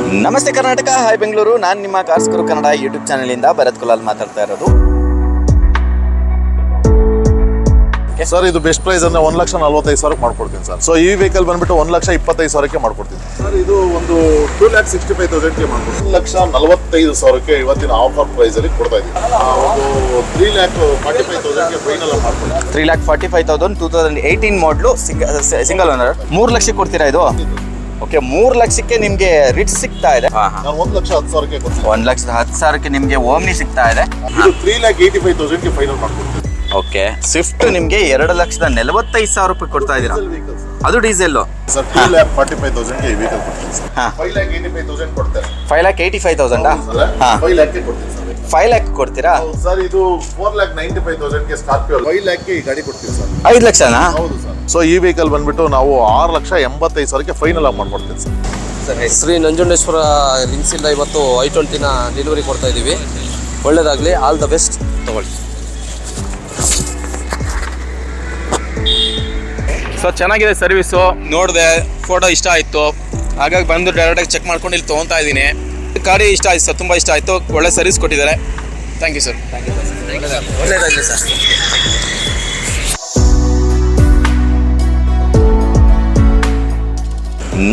ನಮಸ್ತೆ ಕರ್ನಾಟಕ, ಹಾಯ್ ಬೆಂಗಳೂರು. ನಾನು ನಿಮ್ಮ ಕಾರ್ಸ್ ಗುರು ಕನ್ನಡ ಯೂಟ್ಯೂಬ್ ಚಾನಲಿಂದ ಭರತ್ ಕುಲಾಲ್ ಮಾತಾಡ್ತಾ ಇರೋದು. ಸರ್ ಇದು ಬೆಸ್ಟ್ ಪ್ರೈಸ್ ಅಂದ್ರೆ 1,45,000 ಮಾಡ್ಕೊಡ್ತೀನಿ ಸರ್. ಸೊ ಈ ವೆಹಿಕಲ್ ಬಂದ್ಬಿಟ್ಟು 1,25,000 ಮಾಡ್ಕೊಡ್ತೀನಿ ಸರ್. ಇದು ಒಂದು 2,65,000 ಮಾಡ್ಕೊಡ್ತೀನಿ. 1,45,000 ಇವತ್ತಿನ ಆಫರ್ ಪ್ರೈಸ್ ಅಲ್ಲಿ ಕೊಡ್ತಾ ಇದ್ದೀನಿ. ಒಂದು 3,45,000 ಫೈನಲ್ ಮಾಡ್ಕೊಡ್ತೀನಿ. 3,45,000 2018 ಮಾಡಲು ಸಿಂಗಲ್ ಓನರ್. 3 ಲಕ್ಷ ಕೊಡ್ತೀರಾ ಇದು? ಓಕೆ, 3 ಲಕ್ಷಕ್ಕೆ ನಿಮಗೆ ರಿಟ್ಸ್ ಸಿಗ್ತಾ ಇದೆ. ನಾನು 1,10,000 ಕೊಡ್ತೀನಿ. 1,10,000 ನಿಮಗೆ ಓಮ್ನಿ ಸಿಗ್ತಾ ಇದೆ. ಇದು 3,85,000 ಫೈನಲ್ ಮಾಡ್ಕೊಡ್ತೀನಿ. ಓಕೆ, ಸ್ವಿಫ್ಟ್ ನಿಮಗೆ 2,45,000 ರೂಪಾಯಿ ಕೊಡ್ತಾ ಇದ್ದೀರಾ? ಅದು ಡೀಸೆಲ್ ಸರ್. 2,45,000 ಈ ವೆಹಿಕಲ್ ಕೊಡ್ತೀನಿ ಸರ್. 5,85,000 ಕೊಡ್ತಾರೆ. 5,85,000 5 lakh ಕೊಡ್ತೀನಿ ಸರ್. 5 lakh ಕೊಡ್ತೀರಾ ಸರ್? ಇದು 4,95,000 ಸ್ಕಾರ್ಪಿಯೋ 5 lakh ಈ ಗಾಡಿ ಕೊಡ್ತೀವಿ ಸರ್. 5 ಲಕ್ಷನಾ? ಹೌದು ಸರ್. ಸೊ ಈ ವೆಹಿಕಲ್ ಬಂದ್ಬಿಟ್ಟು ನಾವು 6,85,000 ಫೈನಲ್ ಆಗಿ ಮಾಡ್ಕೊಡ್ತೀವಿ ಸರ್. ಶ್ರೀ ನಂಜುಂಡೇಶ್ವರ ಲಿಂಕ್ಸ್ ಇಂದ ಇವತ್ತು i20ನ ಡೆಲಿವರಿ ಕೊಡ್ತಾ ಇದ್ದೀವಿ. ಒಳ್ಳೇದಾಗಲಿ, ಆಲ್ ದ ಬೆಸ್ಟ್. ತಗೊಳ್ಳಿ. ಸೊ ಚೆನ್ನಾಗಿದೆ ಸರ್ವಿಸು, ನೋಡಿದೆ, ಫೋಟೋ ಇಷ್ಟ ಆಯಿತು, ಹಾಗಾಗಿ ಬಂದು ಡೈರೆಕ್ಟಾಗಿ ಚೆಕ್ ಮಾಡ್ಕೊಂಡು ಇಲ್ಲಿ ತೊಗೊತಾ ಇದ್ದೀನಿ. ಗಾಡಿ ಇಷ್ಟ ಆಯ್ತು ಸರ್, ತುಂಬ ಇಷ್ಟ ಆಯಿತು, ಒಳ್ಳೆ ಸರ್ವಿಸ್ ಕೊಟ್ಟಿದ್ದಾರೆ. Thank you sir. ಒಳ್ಳೆಯದಾಗಲಿ ಸರ್.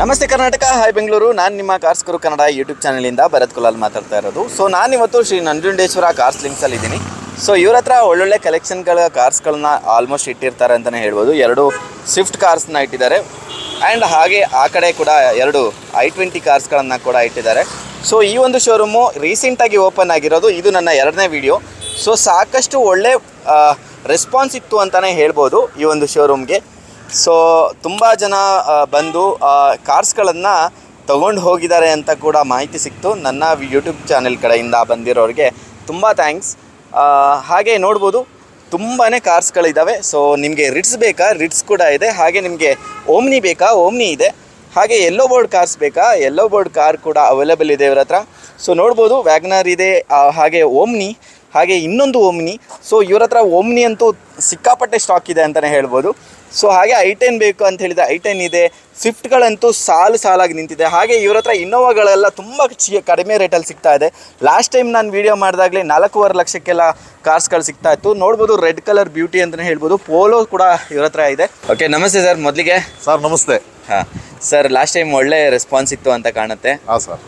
ನಮಸ್ತೆ ಕರ್ನಾಟಕ, ಹಾಯ್ ಬೆಂಗಳೂರು. ನಾನು ನಿಮ್ಮ ಕಾರ್ಸ್ ಗುರು ಕನ್ನಡ ಯೂಟ್ಯೂಬ್ ಚಾನಲಿಂದ ಭರತ್ ಕುಲಾಲ್ ಮಾತಾಡ್ತಾ ಇರೋದು. ಸೊ ನಾನಿವತ್ತು ಶ್ರೀ ನಂಜುಂಡೇಶ್ವರ ಕಾರ್ಸ್ ಲಿಂಕ್ಸಲ್ಲಿ ಇದ್ದೀನಿ. ಸೊ ಇವ್ರ ಹತ್ರ ಒಳ್ಳೊಳ್ಳೆ ಕಲೆಕ್ಷನ್ಗಳ ಕಾರ್ಸ್ಗಳನ್ನ ಆಲ್ಮೋಸ್ಟ್ ಇಟ್ಟಿರ್ತಾರೆ ಅಂತಲೇ ಹೇಳ್ಬೋದು. 2 ಸ್ವಿಫ್ಟ್ ಕಾರ್ಸ್ನ ಇಟ್ಟಿದ್ದಾರೆ ಆ್ಯಂಡ್ ಹಾಗೆ ಆ ಕಡೆ ಕೂಡ 2 i20 ಕಾರ್ಸ್ಗಳನ್ನು ಕೂಡ ಇಟ್ಟಿದ್ದಾರೆ. ಸೊ ಈ ಒಂದು ಶೋರೂಮು ರೀಸೆಂಟಾಗಿ ಓಪನ್ ಆಗಿರೋದು. ಇದು ನನ್ನ 2ನೇ ವಿಡಿಯೋ. ಸೊ ಸಾಕಷ್ಟು ಒಳ್ಳೆ ರೆಸ್ಪಾನ್ಸ್ ಇತ್ತು ಅಂತಲೇ ಹೇಳ್ಬೋದು ಈ ಒಂದು ಶೋರೂಮ್ಗೆ. ಸೊ ತುಂಬ ಜನ ಬಂದು ಕಾರ್ಸ್ಗಳನ್ನು ತೊಗೊಂಡು ಹೋಗಿದ್ದಾರೆ ಅಂತ ಕೂಡ ಮಾಹಿತಿ ಸಿಕ್ತು. ನನ್ನ ಯೂಟ್ಯೂಬ್ ಚಾನೆಲ್ ಕಡೆಯಿಂದ ಬಂದಿರೋರಿಗೆ ತುಂಬ ಥ್ಯಾಂಕ್ಸ್. ಹಾಗೆ ನೋಡ್ಬೋದು ತುಂಬಾ ಕಾರ್ಸ್ಗಳಿದ್ದಾವೆ. ಸೊ ನಿಮಗೆ ರಿಟ್ಸ್ ಬೇಕಾ? ರಿಟ್ಸ್ ಕೂಡ ಇದೆ. ಹಾಗೆ ನಿಮಗೆ ಓಮ್ನಿ ಬೇಕಾ? ಓಮ್ನಿ ಇದೆ. ಹಾಗೆ ಯೆಲ್ಲೋ ಬೋರ್ಡ್ ಕಾರ್ಸ್ ಬೇಕಾ? ಯೆಲ್ಲೋ ಬೋರ್ಡ್ ಕಾರ್ ಕೂಡ ಅವೈಲೇಬಲ್ ಇದೆ ಇವ್ರ ಹತ್ರ. ಸೊ ನೋಡ್ಬೋದು ವ್ಯಾಗ್ನರ್ ಇದೆ, ಹಾಗೆ ಓಮ್ನಿ, ಹಾಗೆ ಇನ್ನೊಂದು ಓಮ್ನಿ. ಸೊ ಇವ್ರ ಹತ್ರ ಓಮ್ನಿ ಅಂತೂ ಸಿಕ್ಕಾಪಟ್ಟೆ ಸ್ಟಾಕ್ ಇದೆ ಅಂತಲೇ ಹೇಳ್ಬೋದು. ಸೊ ಹಾಗೆ i10 ಬೇಕು ಅಂತ ಹೇಳಿದರೆ i10 ಇದೆ. ಸ್ವಿಫ್ಟ್ಗಳಂತೂ ಸಾಲಾಗಿ ನಿಂತಿದೆ. ಹಾಗೆ ಇವ್ರ ಹತ್ರ ಇನ್ನೋವಾಗಳೆಲ್ಲ ತುಂಬ ಕಡಿಮೆ ರೇಟಲ್ಲಿ ಸಿಗ್ತಾ ಇದೆ. ಲಾಸ್ಟ್ ಟೈಮ್ ನಾನು ವೀಡಿಯೋ ಮಾಡಿದಾಗಲೇ 4.5 ಲಕ್ಷಕ್ಕೆಲ್ಲ ಕಾರ್ಸ್ಗಳು ಸಿಗ್ತಾ ಇತ್ತು. ನೋಡ್ಬೋದು ರೆಡ್ ಕಲರ್ ಬ್ಯೂಟಿ ಅಂತಲೇ ಹೇಳ್ಬೋದು. ಪೋಲೋ ಕೂಡ ಇವ್ರ ಹತ್ರ ಇದೆ. ಓಕೆ, ನಮಸ್ತೆ ಸರ್. ಮೊದಲಿಗೆ ಸರ್ ನಮಸ್ತೆ. ಹಾಂ ಸರ್, ಲಾಸ್ಟ್ ಟೈಮ್ ಒಳ್ಳೆ ರೆಸ್ಪಾನ್ಸ್ ಇತ್ತು ಅಂತ ಕಾಣುತ್ತೆ. ಹಾಂ ಸರ್.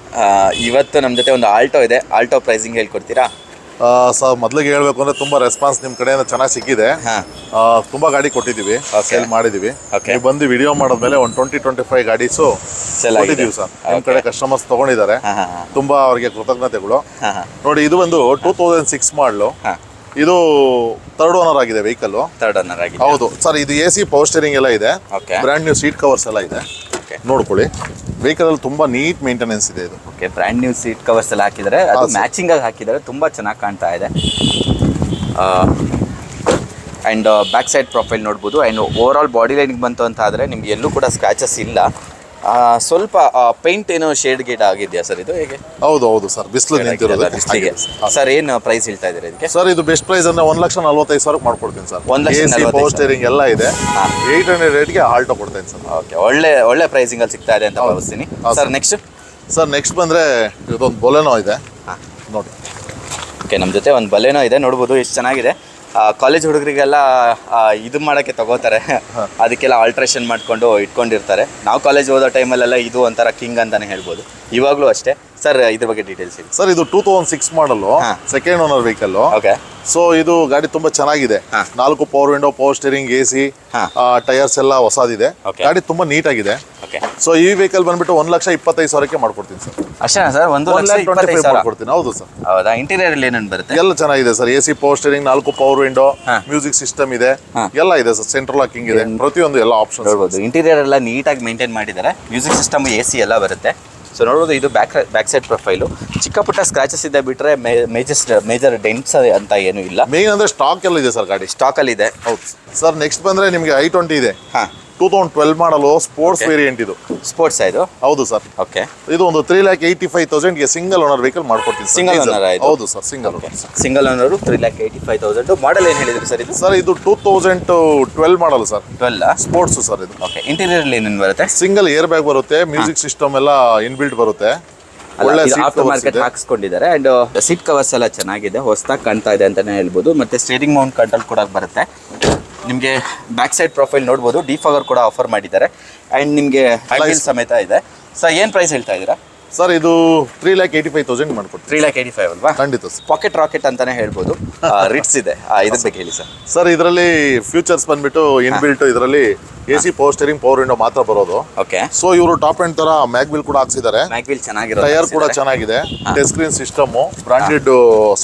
ಇವತ್ತು ನಮ್ಮ ಜೊತೆ ಒಂದು ಆಲ್ಟೋ ಇದೆ. Alto pricing ಹೇಳ್ಕೊಡ್ತೀರಾ? ಸರ್ ಮೊದಲಿಗೆ ಹೇಳ್ಬೇಕು ಅಂದ್ರೆ ತುಂಬಾ ರೆಸ್ಪಾನ್ಸ್ ನಿಮ್ಮ ಕಡೆಯಿಂದ ಚೆನ್ನಾಗಿ ಸಿಕ್ಕಿದೆ. ತುಂಬಾ ಗಾಡಿ ಕೊಟ್ಟಿದ್ದೀವಿ, ಸೇಲ್ ಮಾಡಿದ್ದೀವಿ. ನೀವು ಬಂದು ವಿಡಿಯೋ ಮಾಡಿದ್ಮೇಲೆ ಒಂದು 20-25 ಗಾಡೀಸು ಕೊಟ್ಟಿದ್ದೀವಿ ಸರ್. ನಿಮ್ಮ ಕಡೆ ಕಸ್ಟಮರ್ಸ್ ತಗೊಂಡಿದ್ದಾರೆ, ತುಂಬಾ ಅವ್ರಿಗೆ ಕೃತಜ್ಞತೆಗಳು. ನೋಡಿ, ಇದು ಒಂದು 2006 ಮಾಡಲು. ಇದು 3rd ಓನರ್ ಆಗಿದೆ ವೆಹಿಕಲ್. 3rd ಓನರ್ ಆಗಿದೆ. ಹೌದು ಸರ್. ಇದು AC ಪವರ್ ಸ್ಟೇರಿಂಗ್ ಎಲ್ಲ ಇದೆ, ಬ್ರ್ಯಾಂಡ್ ನ್ಯೂ ಸೀಟ್ ಕವರ್ಸ್ ಎಲ್ಲ ಇದೆ. ನೋಡ್ಕೊಳ್ಳಿ, ವೆಹಿಕಲ್ ಅಲ್ಲಿ ತುಂಬಾ ನೀಟ್ ಮೇಂಟೆನೆನ್ಸ್ ಇದೆ ಇದು. Okay, brand new seat covers ಎಲ್ಲ ಹಾಕಿದ್ದಾರೆ, ಅದು ಮ್ಯಾಚಿಂಗ್ ಆಗಿ ಹಾಕಿದ್ದಾರೆ, ತುಂಬಾ ಚೆನ್ನಾಗಿ ಕಾಣ್ತಾ ಇದೆ. ಆ್ಯಂಡ್ ಬ್ಯಾಕ್ ಸೈಡ್ ಪ್ರೊಫೈಲ್ ನೋಡ್ಬೋದು. ಆ್ಯಂಡ್ ಓವರ್ ಆಲ್ ಬಾಡಿ ಲೈನ್ಗೆ ಬಂತು ಅಂತ ಆದರೆ ನಿಮ್ಗೆ ಎಲ್ಲೂ ಕೂಡ ಸ್ಕ್ರಾಚಸ್ ಇಲ್ಲ. ಸ್ವಲ್ಪ ಪೇಂಟ್ ಏನೋ ಶೇಡ್ ಗೇಡ್ ಆಗಿದೆಯಾ ಸರ್ ಇದು? ಹೇಗೆ? ಹೌದು ಸರ್, ಬಿಸಿಲು ನಿಂತಿರೋದು. ಸರ್ ಏನು ಪ್ರೈಸ್ ಹೇಳ್ತಾ ಇದ್ದೀರಾ ಇದಕ್ಕೆ? ಸರ್ ಇದು ಬೆಸ್ಟ್ ಪ್ರೈಸ್ ಅಂದ್ರೆ 1,45,000 ಮಾಡ್ಕೊಡ್ತೀನಿ ಸರ್. 1,45,000 ಪವರ್ ಸ್ಟೇರಿಂಗ್ ಎಲ್ಲ ಇದೆ. 800 ರೇಟ್ಗೆ ಆಲ್ಟೋ ಕೊಡ್ತೇನೆ ಸರ್. ಓಕೆ, ಒಳ್ಳೆ ಪ್ರೈಸಿಂಗ್ ಅಲ್ಲಿ ಸಿಗ್ತಾ ಇದೆ ಅಂತ ಭಾವಿಸ್ತೀನಿ. ಸರ್ ನೆಕ್ಸ್ಟ್ ಬಂದ್ರೆ ಇದೊಂದು ಬೊಲೆನೋ ಇದೆ ನೋಡಿ. ಓಕೆ, ನಮ್ಮ ಜೊತೆ ಒಂದು ಬಲೆನೋ ಇದೆ. ನೋಡ್ಬೋದು ಎಷ್ಟು ಚೆನ್ನಾಗಿದೆ. ಕಾಲೇಜ್ ಹುಡುಗರಿಗೆಲ್ಲ ಇದು ಮಾಡೋಕ್ಕೆ ತಗೋತಾರೆ, ಅದಕ್ಕೆಲ್ಲ ಆಲ್ಟ್ರೇಷನ್ ಮಾಡಿಕೊಂಡು ಇಟ್ಕೊಂಡಿರ್ತಾರೆ. ನಾವು ಕಾಲೇಜ್ ಓದೋ ಟೈಮಲ್ಲೆಲ್ಲ ಇದು ಒಂಥರ ಕಿಂಗ್ ಅಂತಲೇ ಹೇಳ್ಬೋದು. ಇವಾಗಲೂ ಅಷ್ಟೇ. ಸರ್ ಇದ್ರ ಬಗ್ಗೆ ಡೀಟೇಲ್ಸ್ ಇದೆ ಸರ್. ಇದು 2006 ಮಾಡಲು, 2nd owner vehicle. Okay. So ಇದು ಗಾಡಿ ತುಂಬಾ ಚೆನ್ನಾಗಿದೆ. 4 power window, power steering, AC, tyres ಎಲ್ಲ ಹೊಸದಿದೆ. ಗಾಡಿ ತುಂಬಾ ನೀಟ್ ಆಗಿದೆ. ಸೊ ಈ ವೆಹಿಕಲ್ ಬಂದ್ಬಿಟ್ಟು 1,25,000 ಮಾಡ್ಕೊಡ್ತೀನಿ ಸರ್. ಅಷ್ಟೇನಾ ಸರ್? 1,25,000 ಮಾಡ್ಕೊಡ್ತೀನಿ. ಹೌದು ಸರ್. ಹೌದಾ? ಇಂಟೀರಿಯರ್ ಅಲ್ಲಿ ಏನೇನು ಬರುತ್ತೆ? ಎಲ್ಲ ಚೆನ್ನಾಗಿದೆ sir. AC power steering, 4 power window, music system ಇದೆ, ಎಲ್ಲ ಇದೆ ಸರ್. ಸೆಂಟ್ರಲ್ ಲಾಕಿಂಗ್ ಇದೆ, ಪ್ರತಿಯೊಂದು ಎಲ್ಲ ಆಪ್ಷನ್ ನೋಡ್ಬೋದು. ಇಂಟೀರಿಯರ್ ಎಲ್ಲ ನೀಟಾಗಿ ಮೇಂಟೈನ್ ಮಾಡಿದ್ದಾರೆ. ಮ್ಯೂಸಿಕ್ ಸಿಸ್ಟಮ್, AC ಎಲ್ಲ ಬರುತ್ತೆ. ಸೊ ನೋಡೋದು, ಇದು ಬ್ಯಾಕ್ ಸೈಡ್ ಪ್ರೊಫೈಲು. ಚಿಕ್ಕ ಪುಟ್ಟ ಸ್ಕ್ರಾಚಸ್ ಇದೆ ಬಿಟ್ಟರೆ ಮೇಜರ್ ಡೆಂಟ್ಸ್ ಅಂತ ಏನೂ ಇಲ್ಲ. ಮೇನ್ ಅಂದ್ರೆ ಸ್ಟಾಕ್ ಎಲ್ಲ ಇದೆ ಸರ್. ಗಾಡಿ ಸ್ಟಾಕಲ್ಲಿ ಇದೆ. ಹೌದು ಸರ್. ನೆಕ್ಸ್ಟ್ ಬಂದ್ರೆ ನಿಮಗೆ i20 ಇದೆ. 2012 ಮಾಡಲು ಸ್ಪೋರ್ಟ್ಸ್ ವೇರಿಯಂಟ್. ಇದು ಸ್ಪೋರ್ಟ್ಸ್ ಇದು? ಹೌದು ಸರ್. ಓಕೆ. ಇದು ಒಂದು 3,85,000 ಸಿಂಗಲ್ ಓನರ್ ವೆಹಿಕಲ್ ಮಾಡ್ಕೊಡ್ತೀನಿ. ಸಿಂಗಲ್ ಓನರ್ ಆಯ್ತು? ಹೌದು ಸರ್, ಸಿಂಗಲ್ ಓನರ್. 3,85,000. ಮಾಡಲ್ ಏನು ಹೇಳಿದ್ರಿ ಸರ್ ಇದು? ಸರ್ ಇದು 2012 ಮಾಡಲ್ ಸರ್. 12 ಸ್ಪೋರ್ಟ್ಸ್ ಸರ್ ಇದು. ಓಕೆ. ಇಂಟೀರಿಯರ್ ಏನೇನು ಬರುತ್ತೆ? ಸಿಂಗಲ್ ಏರ್ ಬ್ಯಾಗ್ ಬರುತ್ತೆ, ಮ್ಯೂಸಿಕ್ ಸಿಸ್ಟಮ್ ಎಲ್ಲ ಇನ್ಬಿಲ್ಟ್ ಬರುತ್ತೆ. ಒಳ್ಳೆ seat ಆಫ್ಟರ್ covers ಮಾರ್ಕೆಟ್ ಇದೆ. ಹಾಕ್ಸ್ಕೊಂಡಿದ್ದಾರೆ ಅಂಡ್ ಸೀಟ್ ಕವರ್ಸ್ ಎಲ್ಲ ಚೆನ್ನಾಗಿದೆ, ಹೊಸದಾಗಿ ಕಾಣ್ತಾ ಇದೆ ಅಂತಾನೆ ಹೇಳ್ಬೋದು. ಮತ್ತೆ ಸ್ಟೇರಿಂಗ್ ಮೌಂಟ್ ಕಂಟ್ರೋಲ್ ಕೂಡ ಬರುತ್ತೆ. ನಿಮಗೆ ಬ್ಯಾಕ್ ಸೈಡ್ ಪ್ರೊಫೈಲ್ ನೋಡ್ಬೋದು, ಡಿಫಾಗರ್ ಕೂಡ ಆಫರ್ ಮಾಡಿದ್ದಾರೆ ಅಂಡ್ ನಿಮಗೆ ಹ್ಯಾಂಡಲ್ ಸಮೇತ ಇದೆ. ಸೊ ಏನು ಪ್ರೈಸ್ ಹೇಳ್ತಾ ಇದ್ದೀರಾ ಸರ್? ಇದು 3,85,000 ಮಾಡ್ಕೊಡ್ತೀವಿ. 3,85,000 ಅಲ್ವಾ? ಖಂಡಿತ ಸರ್. ಪಾಕೆಟ್ ರಾಕೆಟ್ ಅಂತಾನೆ ಹೇಳ್ಬೋದು. ರಿಟ್ಸ್ ಇದೆ, ಇದ್ರ ಬಗ್ಗೆ ಹೇಳಿ ಸರ್. ಸರ್ ಇದರಲ್ಲಿ ಫ್ಯೂಚರ್ಸ್ ಬಂದ್ಬಿಟ್ಟು ಇನ್ಬಿಲ್ಟ್ ಇದರಲ್ಲಿ AC power steering power window ಮಾತ್ರ ಬರೋದು. ಓಕೆ, ಸೊ ಇವರು ಟಾಪ್ ಎಂಡ್ ತರ ಮ್ಯಾಗ್ವಿಲ್ ಕೂಡ ಹಾಕ್ಸಿದ್ದಾರೆ. ಮ್ಯಾಗ್ವಿಲ್ ಚೆನ್ನಾಗಿರೋ ಟೈರ್ ಕೂಡ ಚೆನ್ನಾಗಿದೆ. Touch screen system, branded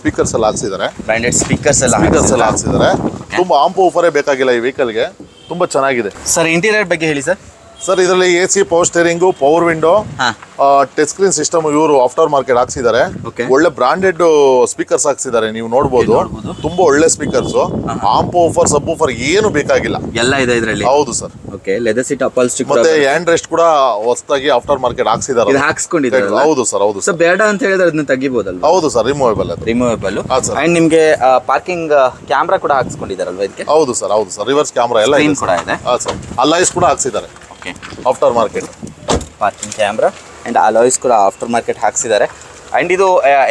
speakers ಎಲ್ಲ ಹಾಕ್ಸಿದ್ದಾರೆ. ಬ್ರಾಂಡೆಡ್ ಸ್ಪೀಕರ್ಸ್ ಎಲ್ಲ ಹಾಕ್ಸಿದ್ದಾರೆ. ತುಂಬಾ ಆಂಪ್ ಊಫರೇ ಬೇಕಾಗಿಲ್ಲ ಈ ವೆಹಿಕಲ್ಗೆ, ತುಂಬಾ ಚೆನ್ನಾಗಿದೆ. ಸರ್ ಇಂಟೀರಿಯರ್ ಬಗ್ಗೆ ಹೇಳಿ ಸರ್. ಸರ್ ಇದರಲ್ಲಿ AC power steering, power window, touch screen system ಇವರು ಆಫ್ಟರ್ ಮಾರ್ಕೆಟ್ ಹಾಕ್ಸಿದ್ದಾರೆ. Okay. ಒಳ್ಳೆ ಬ್ರಾಂಡೆಡ್ ಸ್ಪೀಕರ್ಸ್ ಹಾಕ್ಸಿದ್ದಾರೆ, ನೀವು ನೋಡ್ಬೋದು. ತುಂಬಾ ಒಳ್ಳೆ ಸ್ಪೀಕರ್ಸ್, ಆಂಪ್ ಊಫರ್ ಸಬ್ ಊಫರ್ ಏನು ಬೇಕಾಗಿಲ್ಲ, ಎಲ್ಲ ಇದೆ ಇದರಲ್ಲಿ. ಹೌದು ಸರ್. ಓಕೆ, ಲೆದರ್ ಸೀಟ್ ಅಪಲ್ಸ್ಟಿಕ್ ಮತ್ತೆ ಹ್ಯಾಂಡ್ ರೆಸ್ಟ್ ಕೂಡ ಹೊಸದಾಗಿ ಆಫ್ಟರ್ ಮಾರ್ಕೆಟ್ ಹಾಕ್ಸಿದ್ದಾರೆ. ಇದು ಹಾಕ್ಸ್ಕೊಂಡಿದ್ದಾರೆ. ಹೌದು ಸರ್, ಹೌದು ಸೊ ಸರ್. ಬೇಡ ಅಂತ ಹೇಳಿದ್ರೆ ಅದನ್ನ ತೆಗಿಬೋದಲ್ಲ? ಹೌದು ಸರ್, ರಿಮೂವೇಬಲ್ ಅದು. ರಿಮೂವೇಬಲ್. ಹಾ, sir. ಅಂಡ್ ನಿಮಗೆ ಪಾರ್ಕಿಂಗ್ ಕ್ಯಾಮ್ರಾ ಕೂಡ ಹಾಕ್ಸ್ಕೊಂಡಿದ್ದಾರಲ್ವಾ ಇದಕ್ಕೆ? ಹೌದು ಸರ್, ಹೌದು ಸರ್. ರಿವರ್ಸ್ ಕ್ಯಾಮ್ರಾ ಎಲ್ಲ Screen ಇದೆ ಕೂಡ ಇದೆ. ಹಾ ಸರ್. ಅಲಾಯ್ಸ್ ಕೂಡ ಹಾಕ್ಸಿದ್ದಾರೆ okay, after market. Parking camera and alloys ಕೂಡ ಆಫ್ಟರ್ ಮಾರ್ಕೆಟ್ ಹಾಕ್ಸಿದ್ದಾರೆ. ಅಂಡ್ ಇದು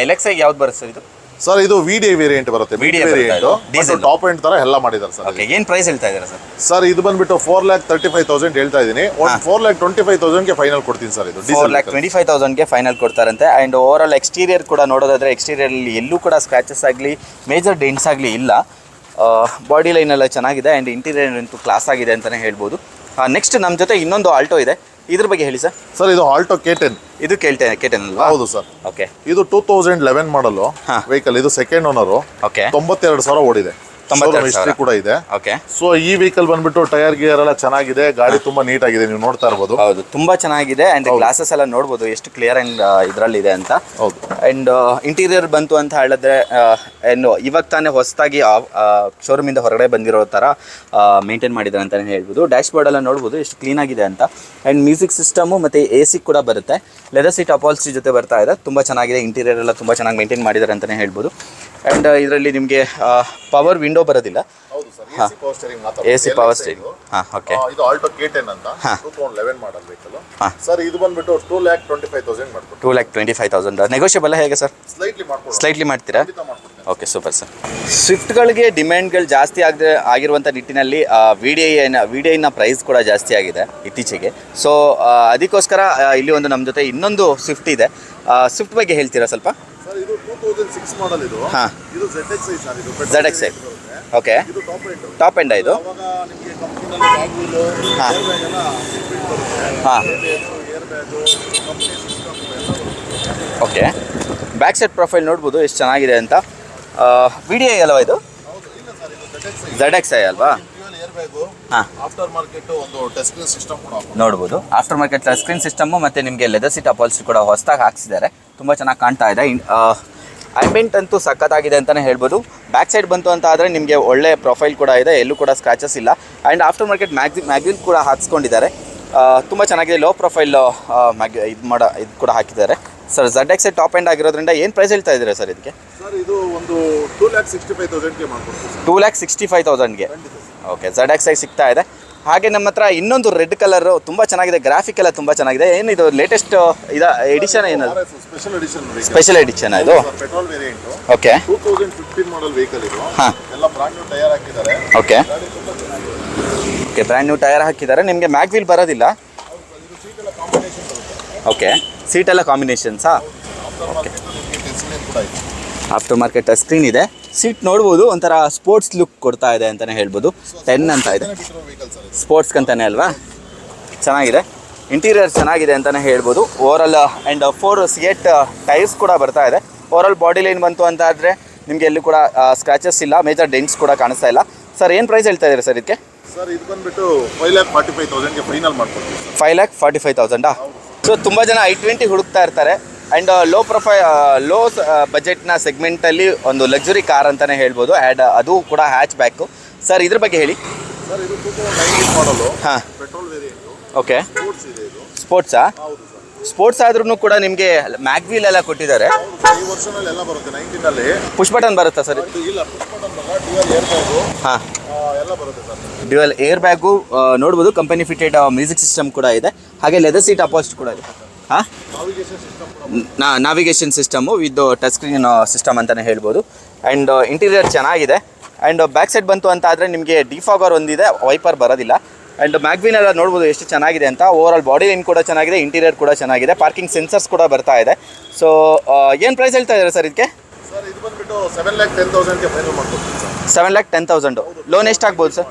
LXi ಯಾವ್ದು ಬರುತ್ತೆ ಸರ್ ಇದು? ಸರ್ ಇದು VDI ವೇರಿಯಂಟ್ ಬರುತ್ತೆ. VDI variant Diesel. Top end ತರ ಎಲ್ಲ ಮಾಡಿದ್ದಾರೆ ಸರ್. ಓಕೆ, ಏನು ಪ್ರೈಸ್ ಹೇಳ್ತಾ ಇದ್ದೀರಾ ಸರ್? ಸರ್ ಇದು ಬಂದ್ಬಿಟ್ಟು 4,35,000 ಹೇಳ್ತಾ ಇದ್ದೀನಿ. 4,25,000ಗೆ ಫೈನಲ್ ಕೊಡ್ತೀನಿ ಸರ್. ಇದು 4,25,000ಗೆ ಫೈನಲ್ ಕೊಡ್ತಾರಂತೆ. ಆ್ಯಂಡ್ ಓವರ್ ಆಲ್ ಎಕ್ಸ್ಟೀರಿಯರ್ ಕೂಡ ನೋಡೋದಾದ್ರೆ ಎಕ್ಸ್ಟೀರಿಯರಲ್ಲಿ ಎಲ್ಲೂ ಕೂಡ ಸ್ಕ್ರಾಚಸ್ ಆಗಲಿ ಮೇಜರ್ ಡೆಂಟ್ಸ್ ಆಗಲಿ ಇಲ್ಲ. ಬಾಡಿ ಲೈನ್ ಎಲ್ಲ ಚೆನ್ನಾಗಿದೆ ಆ್ಯಂಡ್ ಇಂಟೀರಿಯರ್ ಅಂತೂ ಕ್ಲಾಸ್ ಆಗಿದೆ ಅಂತಲೇ ಹೇಳ್ಬೋದು. ನೆಕ್ಸ್ಟ್ ನಮ್ಮ ಜೊತೆ ಇನ್ನೊಂದು ಆಲ್ಟೋ ಇದೆ, ಇದ್ರ ಬಗ್ಗೆ ಹೇಳಿ ಸರ್. ಸರ್ ಇದು ಆಲ್ಟೋ K10. ಇದು ಕೇಳ್ತೇನೆ ಅಲ್ವಾ? ಹೌದು ಸರ್. ಓಕೆ, ಇದು 2011 ಮಾಡಲು ವೆಹಿಕಲ್. ಇದು ಸೆಕೆಂಡ್ ಓನರು. ಓಕೆ, 92,000 ಓಡಿದೆ. ಹಿಸ್ಟ್ರಿ ಕೂಡ ಇದೆ. ಓಕೆ. ಸೊ ಈ ವೆಹಿಕಲ್ ಬಂದ್ಬಿಟ್ಟು ಟೈರ್ ಗಿಯರ್ ಎಲ್ಲ ಚೆನ್ನಾಗಿದೆ, ಗಾಡಿ ತುಂಬಾ ನೀಟ್ ಆಗಿದೆ, ನೀವು ನೋಡ್ತಾ ಇರ್ಬೋದು. ಹೌದು, ತುಂಬಾ ಚೆನ್ನಾಗಿದೆ ಅಂಡ್ ಗ್ಲಾಸಸ್ ಎಲ್ಲ ನೋಡ್ಬೋದು ಎಷ್ಟು ಕ್ಲಿಯರ್ ಅಂಡ್ ಇದರಲ್ಲಿ ಇದೆ ಅಂತ. ಹೌದು. ಅಂಡ್ ಇಂಟೀರಿಯರ್ ಬಂತು ಅಂತ ಹೇಳಿದ್ರೆ ಏನು ಇವಾಗ ತಾನೇ ಹೊಸದಾಗಿ ಶೋರೂಮಿಂದ ಹೊರಗಡೆ ಬಂದಿರೋ ಥರ ಮೇಂಟೈನ್ ಮಾಡಿದ್ದಾರೆ ಅಂತಲೇ ಹೇಳ್ಬೋದು. ಡ್ಯಾಶ್ ಬೋರ್ಡ್ ಎಲ್ಲ ನೋಡ್ಬೋದು ಎಷ್ಟು ಕ್ಲೀನ್ ಆಗಿದೆ ಅಂತ. ಆ್ಯಂಡ್ ಮ್ಯೂಸಿಕ್ ಸಿಸ್ಟಮು ಮತ್ತು AC ಕೂಡ ಬರುತ್ತೆ. ಲೆದರ್ ಸೀಟ್ ಅಪಾಲ್ಸ್ಟ್ರಿ ಜೊತೆ ಬರ್ತಾ ಇದೆ, ತುಂಬ ಚೆನ್ನಾಗಿದೆ. ಇಂಟೀರಿಯರ್ ಎಲ್ಲ ತುಂಬ ಚೆನ್ನಾಗಿ ಮೇಂಟೈನ್ ಮಾಡಿದ್ದಾರೆ ಅಂತಲೇ ಹೇಳ್ಬೋದು. ಆ್ಯಂಡ್ ಇದರಲ್ಲಿ ನಿಮಗೆ ಪವರ್ ವಿಂಡೋ ಬರೋದಿಲ್ಲ. ಹೌದು ಸರ್. AC ಪವರ್ ಸ್ಟೇರಿಂಗ್ ಮಾತ್ರ. AC power steering. ಹಾಂ, ಓಕೆ. ಇದು ಆಲ್ಟೋ K10 ಅಂತ 2011 ಮಾಡಲ್ ವೆಹಿಕಲ್. ಸರ್ ಇದು ಬಂದ್ಬಿಟ್ಟು 2,25,000 ಮಾಡ್ಕೊಡ್ತೀವಿ. 2,25,000 ನೆಗೋಷಿಯಬಲ್ ಹೇಗೆ ಸರ್? ಸ್ಲೈಟ್ಲಿ ಮಾಡ್ಕೊಡ್ತೀವಿ. ಸ್ಲೈಟ್ಲಿ ಮಾಡ್ತೀರಾ? Okay, super sir. ಸ್ವಿಫ್ಟ್ಗಳಿಗೆ ಡಿಮ್ಯಾಂಡ್ಗಳು ಜಾಸ್ತಿ ಆಗಿರುವಂಥ ನಿಟ್ಟಿನಲ್ಲಿ VDIನ ಪ್ರೈಸ್ ಕೂಡ ಜಾಸ್ತಿ ಆಗಿದೆ ಇತ್ತೀಚೆಗೆ. ಸೊ ಅದಕ್ಕೋಸ್ಕರ ಇಲ್ಲಿ ಒಂದು ನಮ್ಮ ಜೊತೆ ಇನ್ನೊಂದು ಸ್ವಿಫ್ಟ್ ಇದೆ. ಸ್ವಿಫ್ಟ್ ಬಗ್ಗೆ ಹೇಳ್ತೀರಾ ಸ್ವಲ್ಪ? ಸರ್ ಇದು 2006 ಮಾಡಲ್. ಇದು ಹಾಂ, ಇದು ZXi ಸರ್. ಇದು ZXi. ಓಕೆ, ಇದು ಟಾಪ್ ಎಂಡ್. ಟಾಪ್ ಎಂಡ್ ಇದು. ಅವಾಗ ನಿಮಗೆ ಕಂಪನಿಯಲ್ಲಿ ಬ್ಯಾಗ್ ವೀಲ್, ಹಾಂ. ಏರ್ ಬ್ಯಾಗ್ ಎಲ್ಲ ಫಿಟ್ ಬರುತ್ತೆ. ಹಾಂ, ಏರ್ ಬ್ಯಾಗು, ಕಂಪನಿ ಸಿಸ್ಟಮ್ ಎಲ್ಲ ಬರುತ್ತೆ. ಓಕೆ. ಬ್ಯಾಕ್ ಸೈಡ್ ಪ್ರೊಫೈಲ್ ನೋಡ್ಬೋದು ಎಷ್ಟು ಚೆನ್ನಾಗಿದೆ ಅಂತ. VDI ಅಲ್ವಾ ಇದು? ಹೌದು. ಇಲ್ಲ ಸರ್, ಇದು ZXi ಅಲ್ವಾ? Air bag. ಹಾಂ, ಆಫ್ಟರ್ ಮಾರ್ಕೆಟ್ ಒಂದು ಟಚ್ ಸ್ಕ್ರೀನ್ ಸಿಸ್ಟಮ್ ಕೂಡ ನೋಡ್ಬೋದು. After market touch screen system ಮತ್ತು ನಿಮಗೆ ಲೆದರ್ ಸೀಟ್ ಅಪಾಲ್ಸ್ಟ್ರಿ ಕೂಡ ಹೊಸದಾಗಿ ಹಾಕ್ಸಿದ್ದಾರೆ, ತುಂಬ ಚೆನ್ನಾಗಿ ಕಾಣ್ತಾ ಇದೆ. ಆಂಬಿಯಂಟ್ ಅಂತೂ ಸಖತ್ತಾಗಿದೆ ಅಂತಲೇ ಹೇಳ್ಬೋದು. ಬ್ಯಾಕ್ ಸೈಡ್ ಬಂತು ಅಂತ ಆದರೆ ನಿಮಗೆ ಒಳ್ಳೆ ಪ್ರೊಫೈಲ್ ಕೂಡ ಇದೆ, ಎಲ್ಲೂ ಕೂಡ ಸ್ಕ್ರಾಚಸ್ ಇಲ್ಲ. ಆ್ಯಂಡ್ ಆಫ್ಟರ್ ಮಾರ್ಕೆಟ್ ಮ್ಯಾಗ್ವಿಲ್ ಕೂಡ ಹಾಕ್ಸ್ಕೊಂಡಿದ್ದಾರೆ, ತುಂಬ ಚೆನ್ನಾಗಿದೆ. ಲೋ ಪ್ರೊಫೈಲ್ ಇದು ಕೂಡ ಹಾಕಿದ್ದಾರೆ ಸರ್. ZXi ಟಾಪ್ ಎಂಡ್ ಆಗಿರೋದ್ರಿಂದ ಏನು ಪ್ರೈಸ್ ಹೇಳ್ತಾ ಇದ್ದೀರಾ ಸರ್ ಇದಕ್ಕೆ? ಸರ್ ಇದು ಒಂದು 2,65,000ಗೆ ಮಾಡ್ಕೊಡ್ತೀವಿ. 2,65,000ಗೆ. ಓಕೆ, ZXi ಸಿಗ್ತಾ ಇದೆ. ಹಾಗೆ ನಮ್ಮ ಹತ್ರ ಇನ್ನೊಂದು ರೆಡ್ ಕಲರು ತುಂಬ ಚೆನ್ನಾಗಿದೆ, ಗ್ರಾಫಿಕ್ ಎಲ್ಲ ತುಂಬ ಚೆನ್ನಾಗಿದೆ. ಏನಿದು ಲೇಟೆಸ್ಟ್ ಎಡಿಷನ್ ಏನದು? Special edition. ಸ್ಪೆಷಲ್ ಎಡಿಷನ್ ಇದು. Petrol variant. Okay. 2015 model vehicle ಇದು. ಹಾಂ. ಎಲ್ಲ ಬ್ರಾಂಡ್ ನ್ಯೂ ಟೈರ್ ಹಾಕಿದ್ದಾರೆ. ಓಕೆ. ಗಾಡಿ ತುಂಬಾ ಚೆನ್ನಾಗಿದೆ. ಓಕೆ, ಬ್ರ್ಯಾಂಡ್ ನ್ಯೂ ಟೈರ್ ಹಾಕಿದ್ದಾರೆ. ನಿಮಗೆ ಮ್ಯಾಗ್ವಿಲ್ ಬರೋದಿಲ್ಲ. ಇದು ಸೀಟ್ ಎಲ್ಲ ಕಾಂಬಿನೇಷನ್ ಬರುತ್ತೆ. ಓಕೆ, ಸೀಟ್ ಎಲ್ಲ ಕಾಂಬಿನೇಷನ್ಸಾ? ಆಫ್ಟರ್ ಮಾರ್ಕೆಟ್ ಟಚ್ ಸ್ಕ್ರೀನ್ ಇದೆ. ಸೀಟ್ ನೋಡ್ಬೋದು, ಒಂಥರ ಸ್ಪೋರ್ಟ್ಸ್ ಲುಕ್ ಕೊಡ್ತಾ ಇದೆ ಅಂತಲೇ ಹೇಳ್ಬೋದು. 10 ಅಂತ ಇದೆ, ಸ್ಪೋರ್ಟ್ಸ್ಗಂತಾನೆ ಅಲ್ವಾ? ಚೆನ್ನಾಗಿದೆ. ಇಂಟೀರಿಯರ್ ಚೆನ್ನಾಗಿದೆ ಅಂತಲೇ ಹೇಳ್ಬೋದು. ಓವರಾಲ್ ಆ್ಯಂಡ್ 4 C8 ಟೈರ್ಸ್ ಕೂಡ ಬರ್ತಾ ಇದೆ. ಓವರಾಲ್ ಬಾಡಿ ಲೈನ್ ಬಂತು ಅಂತ ಆದರೆ ನಿಮಗೆ ಎಲ್ಲೂ ಕೂಡ ಸ್ಕ್ರಾಚಸ್ ಇಲ್ಲ, ಮೇಜರ್ ಡೆಂಟ್ಸ್ ಕೂಡ ಕಾಣಿಸ್ತಾ ಇಲ್ಲ. ಸರ್ ಏನು ಪ್ರೈಸ್ ಹೇಳ್ತಾ ಇದ್ದೀರಾ ಸರ್ ಇದಕ್ಕೆ? ಸರ್ ಇದು ಬಂದುಬಿಟ್ಟು 5,45,000ಗೆ ಫೈನಲ್ ಮಾಡ್ಕೊಡ್ತೀವಿ. 5,45,000. ಸೊ ತುಂಬ ಜನ i20 ಹುಡುಕ್ತಾ ಇರ್ತಾರೆ ಆ್ಯಂಡ್ ಲೋ ಬಜೆಟ್ನ ಸೆಗ್ಮೆಂಟಲ್ಲಿ ಒಂದು ಲಕ್ಸುರಿ ಕಾರ್ ಅಂತಲೇ ಹೇಳ್ಬೋದು. ಅದು ಕೂಡ ಹ್ಯಾಚ್ ಬ್ಯಾಕು. ಸರ್ ಇದ್ರ ಬಗ್ಗೆ ಹೇಳಿ. ಸರ್ ಇದು 2019 ಮಾಡಲು. ಹಾಂ, ಪೆಟ್ರೋಲ್ ವೇರಿಯಂಟು. ಓಕೆ. ಸ್ಪೋರ್ಟ್ಸ್ ಇದೆ ಇದು. ಸ್ಪೋರ್ಟ್ಸಾ? ಹೌದು ಸರ್. ಸ್ಪೋರ್ಟ್ಸ್ ಆದ್ರೂ ಕೂಡ ನಿಮಗೆ ಮ್ಯಾಗ್ವೀಲ್ ಎಲ್ಲ ಕೊಟ್ಟಿದ್ದಾರೆ. ಈ ವರ್ಷನಲ್ಲಿ ಎಲ್ಲ ಬರುತ್ತೆ. 19ನಲ್ಲಿ ಪುಷ್ ಬಟನ್ ಬರುತ್ತಾ ಸರ್? ಇಲ್ಲ, ಪುಷ್ ಬಟನ್ ಬರಲ್ಲ. Dual air bag. ಹಾಂ, ಎಲ್ಲ ಬರುತ್ತೆ ಸರ್. ಡ್ಯುಯಲ್ ಏರ್ ಬ್ಯಾಗು ನೋಡ್ಬೋದು. ಕಂಪನಿ ಫಿಟೆಡ್ ಮ್ಯೂಸಿಕ್ ಸಿಸ್ಟಮ್ ಕೂಡ ಇದೆ. ಹಾಗೆ ಲೆದರ್ ಸೀಟ್ ಅಪಾಸ್ಟ್ ಕೂಡ ಇದೆ. ಹಾಂ navigation system navigation system with touch screen system ಅಂತಲೇ ಹೇಳ್ಬೋದು. ಆ್ಯಂಡ್ ಇಂಟೀರಿಯರ್ ಚೆನ್ನಾಗಿದೆ. ಆ್ಯಂಡ್ ಬ್ಯಾಕ್ ಸೈಡ್ ಬಂತು ಅಂತ ಆದರೆ ನಿಮಗೆ ಡಿಫಾಗರ್ ಒಂದಿದೆ, ವೈಪರ್ ಬರೋದಿಲ್ಲ. ಆ್ಯಂಡ್ ಮ್ಯಾಗ್ವಿನ್ ಎಲ್ಲ ನೋಡ್ಬೋದು ಎಷ್ಟು ಚೆನ್ನಾಗಿದೆ ಅಂತ. ಓವರ್ ಆಲ್ ಬಾಡಿ ಲೈನ್ ಕೂಡ ಚೆನ್ನಾಗಿದೆ, ಇಂಟೀರಿಯರ್ ಕೂಡ ಚೆನ್ನಾಗಿದೆ, ಪಾರ್ಕಿಂಗ್ ಸೆನ್ಸರ್ಸ್ ಕೂಡ ಬರ್ತಾ ಇದೆ. ಸೊ ಏನು ಪ್ರೈಸ್ ಹೇಳ್ತಾ ಇದ್ದಾರೆ ಸರ್ ಇದಕ್ಕೆ? ಸರ್ ಇದು ಬಂದುಬಿಟ್ಟು 7,10,000ಗೆ ಫೈನಲ್ ಮಾಡ್ಕೊಡ್ತೀನಿ ಸರ್. 7,10,000 ಲೋನ್ ಎಷ್ಟಾಗ್ಬೋದು ಸರ್?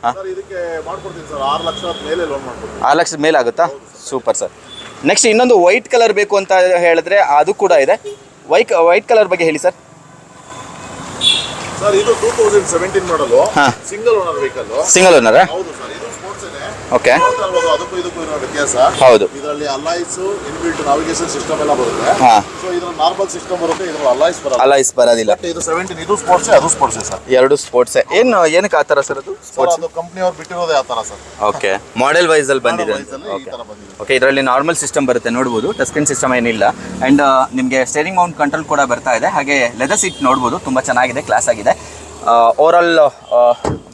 ಹಾಂ ಸರ್ ಇದಕ್ಕೆ ಮಾಡ್ಕೊಡ್ತೀನಿ ಸರ್, 6 ಲಕ್ಷದ ಮೇಲೆ ಲೋನ್ ಮಾಡ್ಕೊಡ್ತೀನಿ. 6 ಲಕ್ಷದ ಮೇಲೆ ಆಗುತ್ತಾ? Super sir. ನೆಕ್ಸ್ಟ್ ಇನ್ನೊಂದು ವೈಟ್ ಕಲರ್ ಬೇಕು ಅಂತ ಹೇಳಿದ್ರೆ ಅದು ಕೂಡ ಇದೆ. ವೈಟ್ ಕಲರ್ ಬಗ್ಗೆ ಹೇಳಿ ಸರ್. ಸರ್ ಇದು 2017 ಮಾಡಲು, ಹಾಂ ಸಿಂಗಲ್ ಓನರ್ ವೆಹಿಕಲ್. ಸಿಂಗಲ್ ಓನರಾ? ಹೌದು ಸರ್, ಇದು ಸ್ಪೋರ್ಟ್ಸ್ ಇದೆ. ಓಕೆ, ಅದಕ್ಕೂ ಇದಕ್ಕೂ ಇರೋ ವ್ಯತ್ಯಾಸ ಹೌದು. ಇದರಲ್ಲಿ ಅಲಾಯ್ಸ್ ಇನ್ಬಿಲ್ಟ್ ನಾವಿಗೇಷನ್ ಸಿಸ್ಟಮ್ ಎಲ್ಲ ಬರುತ್ತೆ. ಹಾಂ, ಸೊ ಇದ್ರ ನಾರ್ಮಲ್ ಸಿಸ್ಟಮ್ ಬರುತ್ತೆ, ಇದ್ರಲ್ಲಿ ಅಲಾಯ್ಸ್ ಬರಲ್ಲ. ಅಲೈಸ್ ಬರೋದಿಲ್ಲ. ಬಟ್ ಇದು 17 ಇದು ಸ್ಪೋರ್ಟ್ಸ್, ಅದು ಸ್ಪೋರ್ಟ್ಸ್ ಸರ್. ಎರಡು ಸ್ಪೋರ್ಟ್ಸೇ. ಏನಕ್ಕೆ ಆ ಥರ ಸರ್ ಅದು? ಸರ್ ಅದು ಕಂಪ್ನಿಯವ್ರು ಬಿಟ್ಟಿರೋದೇ ಆ ಥರ ಸರ್. ಓಕೆ, ಮಾಡೆಲ್ ವೈಸಲ್ಲಿ ಬಂದಿದೆ. ಈ ಓಕೆ ಥರ ಬಂದಿದೆ. ಓಕೆ, ಇದರಲ್ಲಿ ನಾರ್ಮಲ್ ಸಿಸ್ಟಮ್ ಬರುತ್ತೆ ನೋಡ್ಬೋದು, ಟಚ್ ಸ್ಕ್ರೀನ್ ಸಿಸ್ಟಮ್ ಏನಿಲ್ಲ. ಆ್ಯಂಡ್ ನಿಮಗೆ ಸ್ಟೇರಿಂಗ್ ಮೌಂಟ್ ಕಂಟ್ರೋಲ್ ಕೂಡ ಬರ್ತಾ ಇದೆ. ಹಾಗೆ ಲೆದರ್ ಸೀಟ್ ನೋಡ್ಬೋದು, ತುಂಬ ಚೆನ್ನಾಗಿದೆ, ಕ್ಲಾಸ್ ಆಗಿದೆ. ಓವರಾಲ್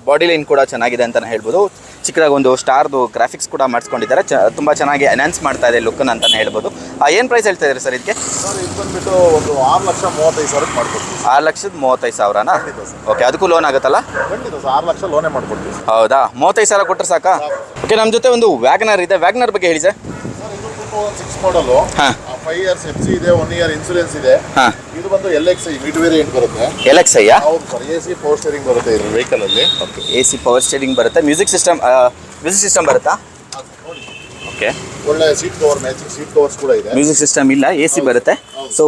ಬಾಡಿ ಲೈನ್ ಕೂಡ ಚೆನ್ನಾಗಿದೆ ಅಂತಲೇ ಹೇಳ್ಬೋದು. ಚಿಕ್ಕದಾಗಿ ಒಂದು ಸ್ಟಾರ್ದು ಗ್ರಾಫಿಕ್ಸ್ ಕೂಡ ಮಾಡಿಸ್ಕೊಂಡಿದ್ದಾರೆ. ತುಂಬ ಚೆನ್ನಾಗಿ ಎನ್ಹಾನ್ಸ್ ಮಾಡ್ತಾ ಇದೆ ಲುಕ್ಕನ್ನು ಅಂತಲೇ ಹೇಳ್ಬೋದು. ಏನು ಪ್ರೈಸ್ ಹೇಳ್ತಾ ಇದ್ದಾರೆ ಸರ್ ಇದಕ್ಕೆ? ಸರ್ ಇದು ಬಂದುಬಿಟ್ಟು ಒಂದು 6,35,000 ಮಾಡ್ಕೊಡ್ತೀವಿ. 6,35,000ನಾ? ಓಕೆ, ಅದಕ್ಕೂ ಲೋನ್ ಆಗುತ್ತಲ್ಲ? ಖಂಡಿತ ಸರ್, 6 ಲಕ್ಷ ಲೋನೇ ಮಾಡ್ಕೊಡ್ತೀವಿ. ಹೌದಾ? 35,000 ಕೊಟ್ಟರೆ ಸಾಕಾ? ಓಕೆ, ನಮ್ಮ ಜೊತೆ ಒಂದು ವ್ಯಾಗನರ್ ಇದೆ. ವ್ಯಾಗನರ್ ಬಗ್ಗೆ ಹೇಳಿ ಸರ್. ಸರ್ ಇದು 2006 ಮಾಡಲು, ಹಾಂ, 5 years FC ಇದೆ, 1 year ಇನ್ಸೂರೆನ್ಸ್ ಇದೆ. ಹಾಂ, ಇದು ಬಂದು LXi ಮಿಡ್ ವೇರಿಯಂಟ್ ಬರುತ್ತೆ. LXi-ಯಾ? ಹೌದು ಸರ್, AC ಪವರ್ ಸ್ಟೇರಿಂಗ್ ಬರುತ್ತೆ ಇದ್ರ ವೆಹಿಕಲ್ ಅಲ್ಲಿ. ಓಕೆ, AC ಪವರ್ ಸ್ಟೇರಿಂಗ್ ಬರುತ್ತೆ. ಮ್ಯೂಸಿಕ್ ಸಿಸ್ಟಮ್ ಬರುತ್ತಾ? ಓಕೆ, ಒಳ್ಳೆ seat cover, matching seat covers ಕೂಡ ಇದೆ. ಮ್ಯೂಸಿಕ್ ಸಿಸ್ಟಮ್ ಇಲ್ಲ, AC ಬರುತ್ತೆ. ಸೊ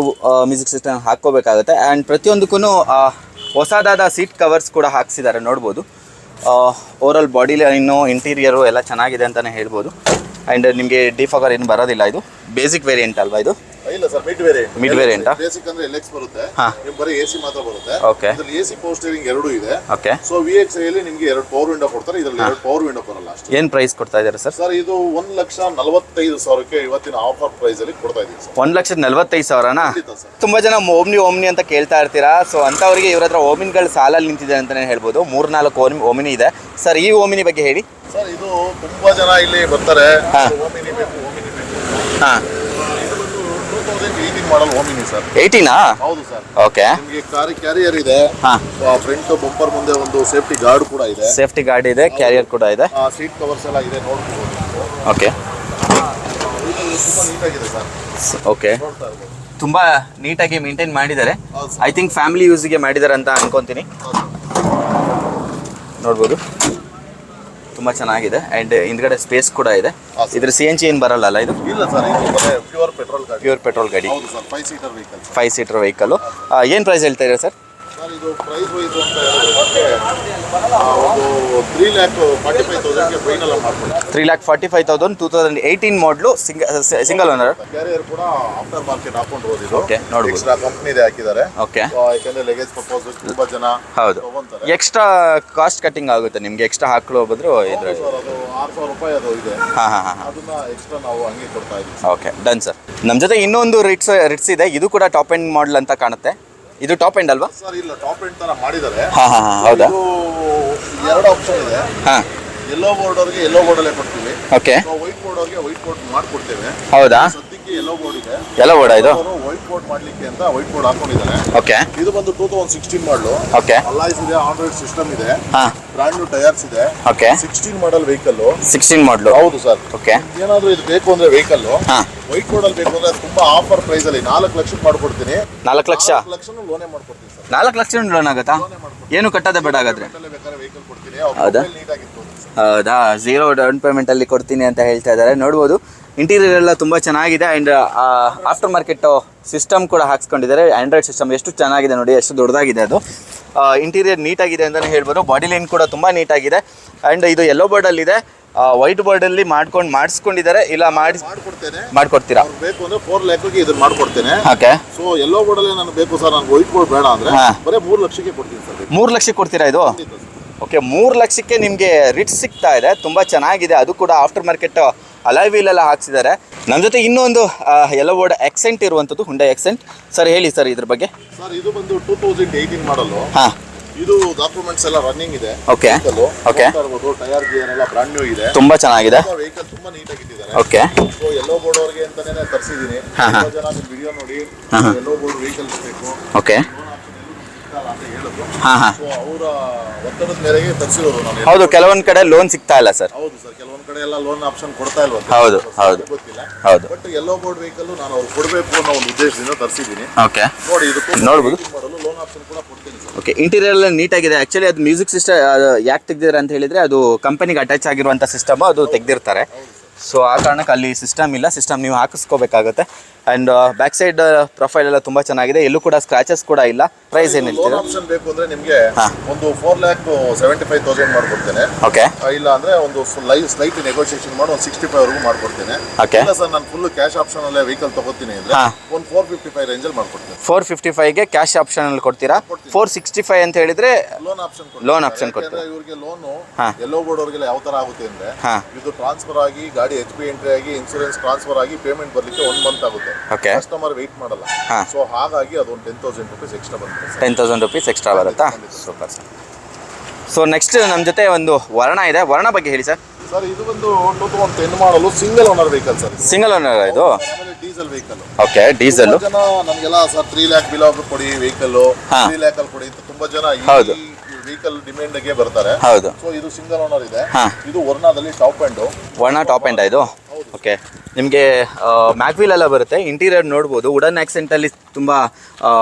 ಮ್ಯೂಸಿಕ್ ಸಿಸ್ಟಮ್ ಹಾಕ್ಕೋಬೇಕಾಗುತ್ತೆ. ಆ್ಯಂಡ್ ಪ್ರತಿಯೊಂದಕ್ಕೂ ಹೊಸದಾದ ಸೀಟ್ ಕವರ್ಸ್ ಕೂಡ ಹಾಕ್ಸಿದ್ದಾರೆ ನೋಡ್ಬೋದು. ಓವರಾಲ್ ಬಾಡಿ ಲೈನು, ಇಂಟೀರಿಯರು ಎಲ್ಲ ಚೆನ್ನಾಗಿದೆ ಅಂತಲೇ ಹೇಳ್ಬೋದು. ಆ್ಯಂಡ್ ನಿಮಗೆ ಡಿಫಾಗರ್ ಏನು ಬರೋದಿಲ್ಲ. ಇದು ಬೇಸಿಕ್ ವೇರಿಯಂಟ್ ಅಲ್ವಾ ಇದು? ಇಲ್ಲ ಸರ್, ಮಿಡ್ ವೇರಿಯಂಟ್. ಮಿಡ್ ವೇರಿಯಂಟಾ? ಬೇಸಿಕ್ ಅಂದ್ರೆ LX ಬರುತ್ತೆ. ಹಾಂ, ಬರೀ AC ಮಾತ್ರ ಬರುತ್ತೆ. ಓಕೆ. ಇದರಲ್ಲಿ AC ಪವರ್ ಸ್ಟೇರಿಂಗ್ ಎರಡೂ ಇದೆ. ಓಕೆ. ಸೊ VXi ಅಲ್ಲಿ ನಿಮಗೆ 2 ಪವರ್ ವಿಂಡೋ ಕೊಡ್ತಾರೆ, ಇದರಲ್ಲಿ 2 ಪವರ್ ವಿಂಡೋ ಬರಲ್ಲ ಅಷ್ಟೇ. ಏನು ಪ್ರೈಸ್ ಕೊಡ್ತಾ ಇದ್ದಾರೆ ಸರ್? ಸರ್ ಇದು 1,45,000ಕ್ಕೆ ಇವತ್ತಿನ ಆಫರ್ ಪ್ರೈಸ್ ಅಲ್ಲಿ ಕೊಡ್ತಾ ಇದ್ದೀವಿ ಸರ್. 1,45,000ನಾ? ಖಂಡಿತ ಸರ್. ತುಂಬ ಜನ ಓಮ್ನಿ ಅಂತ ಕೇಳ್ತಾ ಇರ್ತೀರಾ. ಸೊ ಅಂಥವ್ರಿಗೆ ಇವ್ರ ಹತ್ರ ಓಮಿನ್ಗಳು ಸಾಲಲ್ಲಿ ನಿಂತಿದೆ ಅಂತಲೇ ಹೇಳ್ಬೋದು. 3-4 ಓಮಿನಿ ಇದೆ ಸರ್. ಈ ಓಮಿನಿ ಬಗ್ಗೆ ಹೇಳಿ ಸರ್. ಇದು ತುಂಬಾ ಜನ ಇಲ್ಲಿ ಬರ್ತಾರೆ, ಹಾಂ. ಓಮಿನಿ ಬೇಕು. ಹಾಂ, ಇದು ಬಂದು 2018 ಮಾಡಲ್ ಓಮಿನಿ ಸರ್. 18ನಾ? ಹೌದು ಸರ್. ಓಕೆ. ನಿಮಗೆ ಕ್ಯಾರಿಯರ್ ಇದೆ. ಹಾಂ, ಫ್ರಂಟ್ ಬಂಪರ್ ಮುಂದೆ ಒಂದು ಸೇಫ್ಟಿ ಗಾರ್ಡ್ ಕೂಡ ಇದೆ. ಸೇಫ್ಟಿ ಗಾರ್ಡ್ ಇದೆ, ಕ್ಯಾರಿಯರ್ ಕೂಡ ಇದೆ. ಸೀಟ್ ಕವರ್ಸ್ ಎಲ್ಲ ಇದೆ, ನೋಡ್ಬೋದು. ಓಕೆ, ತುಂಬಾ ನೀಟಾಗಿದೆ ಸರ್. ಓಕೆ, ನೋಡ್ತಾ ಇರ್ಬೋದು. ತುಂಬ ನೀಟಾಗಿ ಮೇಂಟೈನ್ ಮಾಡಿದ್ದಾರೆ. ಹೌದು ಸರ್. ಐ ಥಿಂಕ್ ಫ್ಯಾಮಿಲಿ ಯೂಸಿಗೆ ಮಾಡಿದ್ದಾರೆ ಅಂತ ಅನ್ಕೊತೀನಿ. ನೋಡ್ಬೋದು, ತುಂಬ ಚೆನ್ನಾಗಿದೆ. ಆ್ಯಂಡ್ ಹಿಂದ್ಗಡೆ ಸ್ಪೇಸ್ ಕೂಡ ಇದೆ. ಇದ್ರ CNG ಏನು ಬರಲ್ಲ ಇದು? ಇಲ್ಲ ಸರ್, ಇದು ಪ್ಯೂರ್ ಪೆಟ್ರೋಲ್ ಗಾಡಿ. ಪ್ಯೂರ್ ಪೆಟ್ರೋಲ್ ಗಾಡಿ. ಹೌದು sir, 5 seater vehicle. 5 seater vehicle. ಏನು ಪ್ರೈಸ್ ಹೇಳ್ತಾ ಇದ್ದಾರೆ ಸರ್? ಸರ್ ಇದು ಪ್ರೈಸ್ ವೈಸ್ ಅಂತ ಹೇಳಿದ್ರೆ ಒಂದು 3,45,000ಗೆ ಫೈನಲ್ ಮಾಡ್ಕೊಡ್ತೀವಿ. 3,45,000, 2018 ಮಾಡಲು, ಸಿಂಗಲ್ ಓನರ್. ಕ್ಯಾರಿಯರ್ ಕೂಡ ಆಫ್ಟರ್ ಮಾರ್ಕೆಟ್ ಹಾಕೊಂಡು ಹೋದಿದ್ದು. ಓಕೆ, ನೋಡ್ಬೋದು. ಎಕ್ಸ್ಟ್ರಾ ಕಂಪ್ನಿದೆ ಹಾಕಿದ್ದಾರೆ. ಓಕೆ, ಯಾಕಂದ್ರೆ ಲಗೇಜ್ ಪರ್ಪಸ್ ತುಂಬಾ ಜನ ಹೌದು. ತಗೊಂತಾರೆ. ಎಕ್ಸ್ಟ್ರಾ ಕಾಸ್ಟ್ ಕಟ್ಟಿಂಗ್ ಆಗುತ್ತೆ ನಿಮಗೆ, ಎಕ್ಸ್ಟ್ರಾ ಹಾಕೊಳ್ಳೋ ಬದಲು ಇದ್ರಲ್ಲಿ. ಸರ್ ಅದು 6,000 ರೂಪಾಯಿ ಅದು ಇದೆ. ಹಾಂ ಹಾಂ ಹಾಂ, ಅದನ್ನ ಎಕ್ಸ್ಟ್ರಾ ನಾವು ಹಂಗೆ ಕೊಡ್ತಾ ಇದ್ದೀವಿ. Okay, done sir. ನಮ್ಮ ಜೊತೆ ಇನ್ನೊಂದು ರಿಟ್ಸ್ ಇದೆ. ಇದು ಕೂಡ ಟಾಪ್ ಎಂಡ್ ಮಾಡಲ್ ಅಂತ ಕಾಣುತ್ತೆ. ಇದು ಟಾಪ್ ಎಂಡ್ ಅಲ್ವಾ? ಸರ್ ಇಲ್ಲ, ಟಾಪ್ ಎಂಡ್ ತರ ಮಾಡಿದ್ದಾರೆ. ಹಾಂ ಹಾಂ ಹಾಂ, ಹೌದಾ? ಇದು 2 ಆಪ್ಷನ್ ಇದೆ. ಹಾಂ, ಯೆಲ್ಲೋ ಬೋರ್ಡ್ ಅವ್ರಿಗೆ ಯೆಲ್ಲೋ ಬೋರ್ಡಲ್ಲೇ ಕೊಡ್ತೀವಿ. ಓಕೆ. ವೈಟ್ ಬೋರ್ಡ್ ಅವ್ರಿಗೆ ವೈಟ್ ಬೋರ್ಡ್ ಮಾಡ್ಕೊಡ್ತೇವೆ. ಹೌದಾ? ಸದ್ಯಕ್ಕೆ ಯೆಲ್ಲೋ ಬೋರ್ಡ್ ಇದೆ. ಎಲ್ಲ ಬೋರ್ಡ ಇದು? ವೈಟ್ ಬೋರ್ಡ್ ಮಾಡ್ಲಿಕ್ಕೆ ಅಂತ ವೈಟ್ ಬೋರ್ಡ್ ಹಾಕೊಂಡಿದ್ದಾರೆ. ಓಕೆ. ಇದು ಬಂದು 2016 ಮಾಡಲು. ಓಕೆ. ಅಲಾಯ್ಸ್ ಇದೆ, ಆಂಡ್ರಾಯ್ಡ್ ಸಿಸ್ಟಮ್ ಇದೆ. ಹಾಂ, ಬ್ರಾಂಡ್ ನ್ಯೂ ಟೈರ್ಸ್ ಇದೆ. ಓಕೆ. 16 ಮಾಡಲ್ ವೆಹಿಕಲ್. 16 ಮಾಡಲು? ಹೌದು ಸರ್. ಓಕೆ. ಏನಾದರೂ ಇದು ಬೇಕು ಅಂದ್ರೆ ವೆಹಿಕಲ್ ಹಾಂ, ವೈಟ್ ಬೋರ್ಡ್ ಅಲ್ಲಿ ಬೇಕು ಅಂದ್ರೆ ತುಂಬಾ ಆಫರ್ ಪ್ರೈಸ್ ಅಲ್ಲಿ 4 ಲಕ್ಷಕ್ಕೆ ಮಾಡ್ಕೊಡ್ತೀನಿ. 4 ಲಕ್ಷ? 4 ಲಕ್ಷನೂ ಲೋನೇ ಮಾಡ್ಕೊಡ್ತೀನಿ ಸರ್. 4 ಲಕ್ಷ ಲೋನ್ ಆಗುತ್ತಾ? ಏನು ಕಟ್ಟೋದೇ ಬೇಡ ಹಾಗಾದ್ರೆ? ಬೇಕಾದ್ರೆ ವೆಹಿಕಲ್ ಕೊಡ್ತೀನಿ. ಹೌದಾ? ನೀಟಾಗಿತ್ತು. ಹೌದಾ? 0 ಡೌನ್ ಪೇಮೆಂಟಲ್ಲಿ ಕೊಡ್ತೀನಿ ಅಂತ ಹೇಳ್ತಾ ಇದ್ದಾರೆ. ನೋಡ್ಬೋದು, ಇಂಟೀರಿಯರ್ ಎಲ್ಲ ತುಂಬ ಚೆನ್ನಾಗಿದೆ. ಆ್ಯಂಡ್ ಆಫ್ಟರ್ ಮಾರ್ಕೆಟ್ ಸಿಸ್ಟಮ್ ಕೂಡ ಹಾಕ್ಸ್ಕೊಂಡಿದ್ದಾರೆ. ಆ್ಯಂಡ್ರಾಯ್ಡ್ ಸಿಸ್ಟಮ್ ಎಷ್ಟು ಚೆನ್ನಾಗಿದೆ ನೋಡಿ, ಎಷ್ಟು ದೊಡ್ಡದಾಗಿದೆ ಅದು. ಇಂಟೀರಿಯರ್ ನೀಟಾಗಿದೆ ಅಂತಲೇ ಹೇಳ್ಬೋದು. ಬಾಡಿ ಲೈನ್ ಕೂಡ ತುಂಬ ನೀಟಾಗಿದೆ. ಆ್ಯಂಡ್ ಇದು ಯೆಲ್ಲೋ ಬೋರ್ಡಲ್ಲಿದೆ, ವೈಟ್ ಬೋರ್ಡಲ್ಲಿ ಮಾಡಿಸ್ಕೊಂಡಿದ್ದಾರೆ. ಇಲ್ಲ ಮಾಡ್ಕೊಡ್ತೀರಾ? ಬೇಕು ಅಂದ್ರೆ 4 ಲಕ್ಷಕ್ಕೆ ಇದನ್ನ ಮಾಡ್ಕೊಡ್ತೇನೆ. ಓಕೆ. ಸೊ ಯೆಲ್ಲೋ ಬೋರ್ಡ್ ಅಲ್ಲಿ ನನಗೆ ಬೇಕು ಸರ್, ನನಗೆ ವೈಟ್ ಬೋರ್ಡ್ ಬೇಡ ಅಂದ್ರೆ ಬರೀ 3 ಲಕ್ಷಕ್ಕೆ ಕೊಡ್ತೀನಿ ಸರ್. 3 ಲಕ್ಷಕ್ಕೆ ಕೊಡ್ತೀರಾ ಇದು? ಓಕೆ, 3 ಲಕ್ಷಕ್ಕೆ ನಿಮಗೆ ರಿಟ್ಸ್ ಸಿಗ್ತಾ ಇದೆ. ತುಂಬ ಚೆನ್ನಾಗಿದೆ. ಅದು ಕೂಡ ಆಫ್ಟರ್ ಮಾರ್ಕೆಟ್ ಅಲಾಯ್ ವೀಲ್ ಎಲ್ಲ ಹಾಕ್ಸಿದ್ದಾರೆ. ನಮ್ಮ ಜೊತೆ ಇನ್ನೊಂದು ಯೆಲ್ಲೋ ಬೋರ್ಡ್ ಎಕ್ಸೆಂಟ್ ಇರುವಂಥದ್ದು, ಹುಂಡೈ ಎಕ್ಸೆಂಟ್. ಸರ್ ಹೇಳಿ ಸರ್ ಇದ್ರ ಬಗ್ಗೆ. ಸರ್ ಇದು ಬಂದು 2018 ಮಾಡಲು. ಹಾಂ, ಇದು ಡಾಕ್ಯುಮೆಂಟ್ಸ್ ಎಲ್ಲ ರನ್ನಿಂಗ್ ಇದೆ. ಓಕೆ ಓಕೆ ಟೈರ್ ಗಿಯರ್ ಎಲ್ಲ ಬ್ರಾಂಡ್ ನ್ಯೂ ಇದೆ. ತುಂಬಾ ಚೆನ್ನಾಗಿದೆ. ವೆಹಿಕಲ್ ತುಂಬಾ ನೀಟಾಗಿ ಇಟ್ಟಿದ್ದಾರೆ. ಓಕೆ ಸೊ ಎಲ್ಲೋ ಬೋರ್ಡ್ ಅವ್ರಿಗೆ ಅಂತಾನೆ ತರಿಸಿದೀನಿ. ತುಂಬಾ ಜನ ನಿಮ್ಮ ವಿಡಿಯೋ ನೋಡಿ ಎಲ್ಲೋ ಬೋರ್ಡ್ ವೆಹಿಕಲ್ಸ್ ಬೇಕು ಓಕೆ ಅಂತ ಹೇಳಿದ್ರು. ಹಾಂ ಹಾಂ ಸೊ ಅವರ ಒತ್ತಡದ ಮೇರೆಗೆ ತರಿಸಿರೋರು ನಾನು. ಹೌದು, ಕೆಲವೊಂದು ಕಡೆ ಲೋನ್ ಸಿಗ್ತಾ ಇಲ್ಲ ಸರ್. ಹೌದು ಸರ್, ಕೆಲವೊಂದ್ ಕಡೆ ಎಲ್ಲ ಲೋನ್ ಆಪ್ಷನ್ ಕೊಡ್ತಾ ಇಲ್ವಾ? ಹೌದು ಹೌದು ಗೊತ್ತಿಲ್ಲ. ಹೌದು ಬಟ್ ಎಲ್ಲೋ ಬೋರ್ಡ್ ವೆಹಿಕಲ್ ನಾನು ಅವ್ರು ಕೊಡಬೇಕು ಅನ್ನೋ ಒಂದು ಉದ್ದೇಶದಿಂದ ತರಿಸಿದ್ದೀನಿ. ಓಕೆ ನೋಡಿ ಇದು ನೋಡ್ಬೋದು. ಮಾಡಲು ಲೋನ್ ಆಪ್ಷನ್ ಕೂಡ ಕೊಡ್ತೀನಿ ಸರ್. ಓಕೆ, ಇಂಟೀರಿಯರ್ ಎಲ್ಲ ನೀಟಾಗಿದೆ. ಆ್ಯಕ್ಚುಲಿ ಅದು ಮ್ಯೂಸಿಕ್ ಸಿಸ್ಟಮ್ ಯಾಕೆ ತೆಗ್ದಿದ್ದಾರೆ ಅಂತ ಹೇಳಿದರೆ ಅದು ಕಂಪನಿಗೆ ಅಟ್ಯಾಚ್ ಆಗಿರುವಂಥ ಸಿಸ್ಟಮ್ ಅದು ತೆಗ್ದಿರ್ತಾರೆ. ಸೊ ಆ ಕಾರಣಕ್ಕೆ ಅಲ್ಲಿ ಸಿಸ್ಟಮ್ ಇಲ್ಲ, ಸಿಸ್ಟಮ್ ನೀವು ಹಾಕಿಸ್ಕೋಬೇಕಾಗುತ್ತೆ. ಆ್ಯಂಡ್ ಬ್ಯಾಕ್ ಸೈಡ್ ಪ್ರೊಫೈಲ್ ಎಲ್ಲ ತುಂಬ ಚೆನ್ನಾಗಿದೆ, ಎಲ್ಲೂ ಕೂಡ ಸ್ಕ್ರಾಚಸ್ ಕೂಡ ಇಲ್ಲ. ಪ್ರೈಸ್ ಏನು ಲೋನ್ ಹೇಳ್ತೀರಾ? ಆಪ್ಷನ್ ಬೇಕು ಅಂದ್ರೆ ನಿಮಗೆ ಒಂದು 4,75,000 ಮಾಡ್ಕೊಡ್ತೇನೆ. ಓಕೆ ಇಲ್ಲ ಅಂದ್ರೆ ಒಂದು ಸ್ಲೈಟ್ ನೆಗೋಷಿಯೇಷನ್ ಮಾಡಿ ಒಂದು 65 ವರೆಗೂ ಮಾಡ್ಕೊಡ್ತೇನೆ. ಓಕೆ ಇಲ್ಲ ಸರ್ ನಾನು ಫುಲ್ ಕ್ಯಾಶ್ ಆಪ್ಷನ್ ಅಲ್ಲೇ ವೆಹಿಕಲ್ ತಗೋತೀನಿ ಅಂದ್ರೆ ಒಂದು 455 ರೇಂಜಲ್ಲಿ ಮಾಡ್ಕೊಡ್ತೇನೆ. 455ಗೆ ಕ್ಯಾಶ್ ಆಪ್ಷನಲ್ಲಿ ಕೊಡ್ತೀರಾ? 465 ಅಂತ ಹೇಳಿದ್ರೆ ಲೋನ್ ಆಪ್ಷನ್ ಲೋನ್ ಆಪ್ಷನ್ ಕೊಡ್ತೀರಾ? ಇವ್ರಿಗೆ ಲೋನು ಎಲ್ಲೋ ಬೋರ್ಡ್ ಅವ್ರಿಗೆಲ್ಲ ಯಾವ ತರ ಆಗುತ್ತೆ ಅಂದ್ರೆ ಇದು ಟ್ರಾನ್ಸ್ಫರ್ ಆಗಿ ಗಾಡಿ HP ಎಂಟ್ರಿ ಆಗಿ ಇನ್ಸೂರೆನ್ಸ್ ಟ್ರಾನ್ಸ್ಫರ್ ಆಗಿ ಪೇಮೆಂಟ್ ಬರ್ಲಿಕ್ಕೆ 1 ಮಂತ್ ಆಗುತ್ತೆ. ಓಕೆ, ಕಸ್ಟಮರ್ ವೆಯ್ಟ್ ಮಾಡಲ್ಲ. ಸೊ ಹಾಗಾಗಿ ಅದೊಂದು 10,000 rupees ಎಕ್ಸ್ಟ್ರಾ ಬರುತ್ತೆ. 10,000 rupees ಎಕ್ಸ್ಟ್ರಾ ಬರುತ್ತಾ? Super sir. ಸೊ ನೆಕ್ಸ್ಟ್ ನಮ್ಮ ಜೊತೆ ಒಂದು ವರ್ಣ ಇದೆ, ವರ್ಣ ಬಗ್ಗೆ ಹೇಳಿ ಸರ್. ಸರ್ ಇದು ಒಂದು 2010 ಮಾಡಲು single owner vehicle sir. Single owner ಇದು? ಆಮೇಲೆ ಡೀಸೆಲ್ ವೆಹಿಕಲ್. Okay, diesel. ಜನ ನನಗೆಲ್ಲ ಸರ್ 3 lakh ಬಿಲ್ ಕೊಡಿ ವೆಹಿಕಲ್, 3 lakh ಅಲ್ಲಿ ಕೊಡಿ ಅಂತ ತುಂಬಾ ಜನ ಈ ವೆಹಿಕಲ್ ಡಿಮ್ಯಾಂಡ್ ಗೆ ಬರ್ತಾರೆ. ಹೌದು. ಸೊ ಇದು ಸಿಂಗಲ್ ಓನರ್ ಇದೆ. ಇದು ವರ್ಣದಲ್ಲಿ ಟಾಪ್ ಎಂಡ್. ವರ್ಣ ಟಾಪ್ ಎಂಡ್ ಇದು? ಓಕೆ, ನಿಮಗೆ ಮ್ಯಾಗ್ವೀಲ್ ಎಲ್ಲ ಬರುತ್ತೆ. ಇಂಟೀರಿಯರ್ ನೋಡ್ಬೋದು, ವುಡನ್ ಆಕ್ಸೆಂಟಲ್ಲಿ ತುಂಬ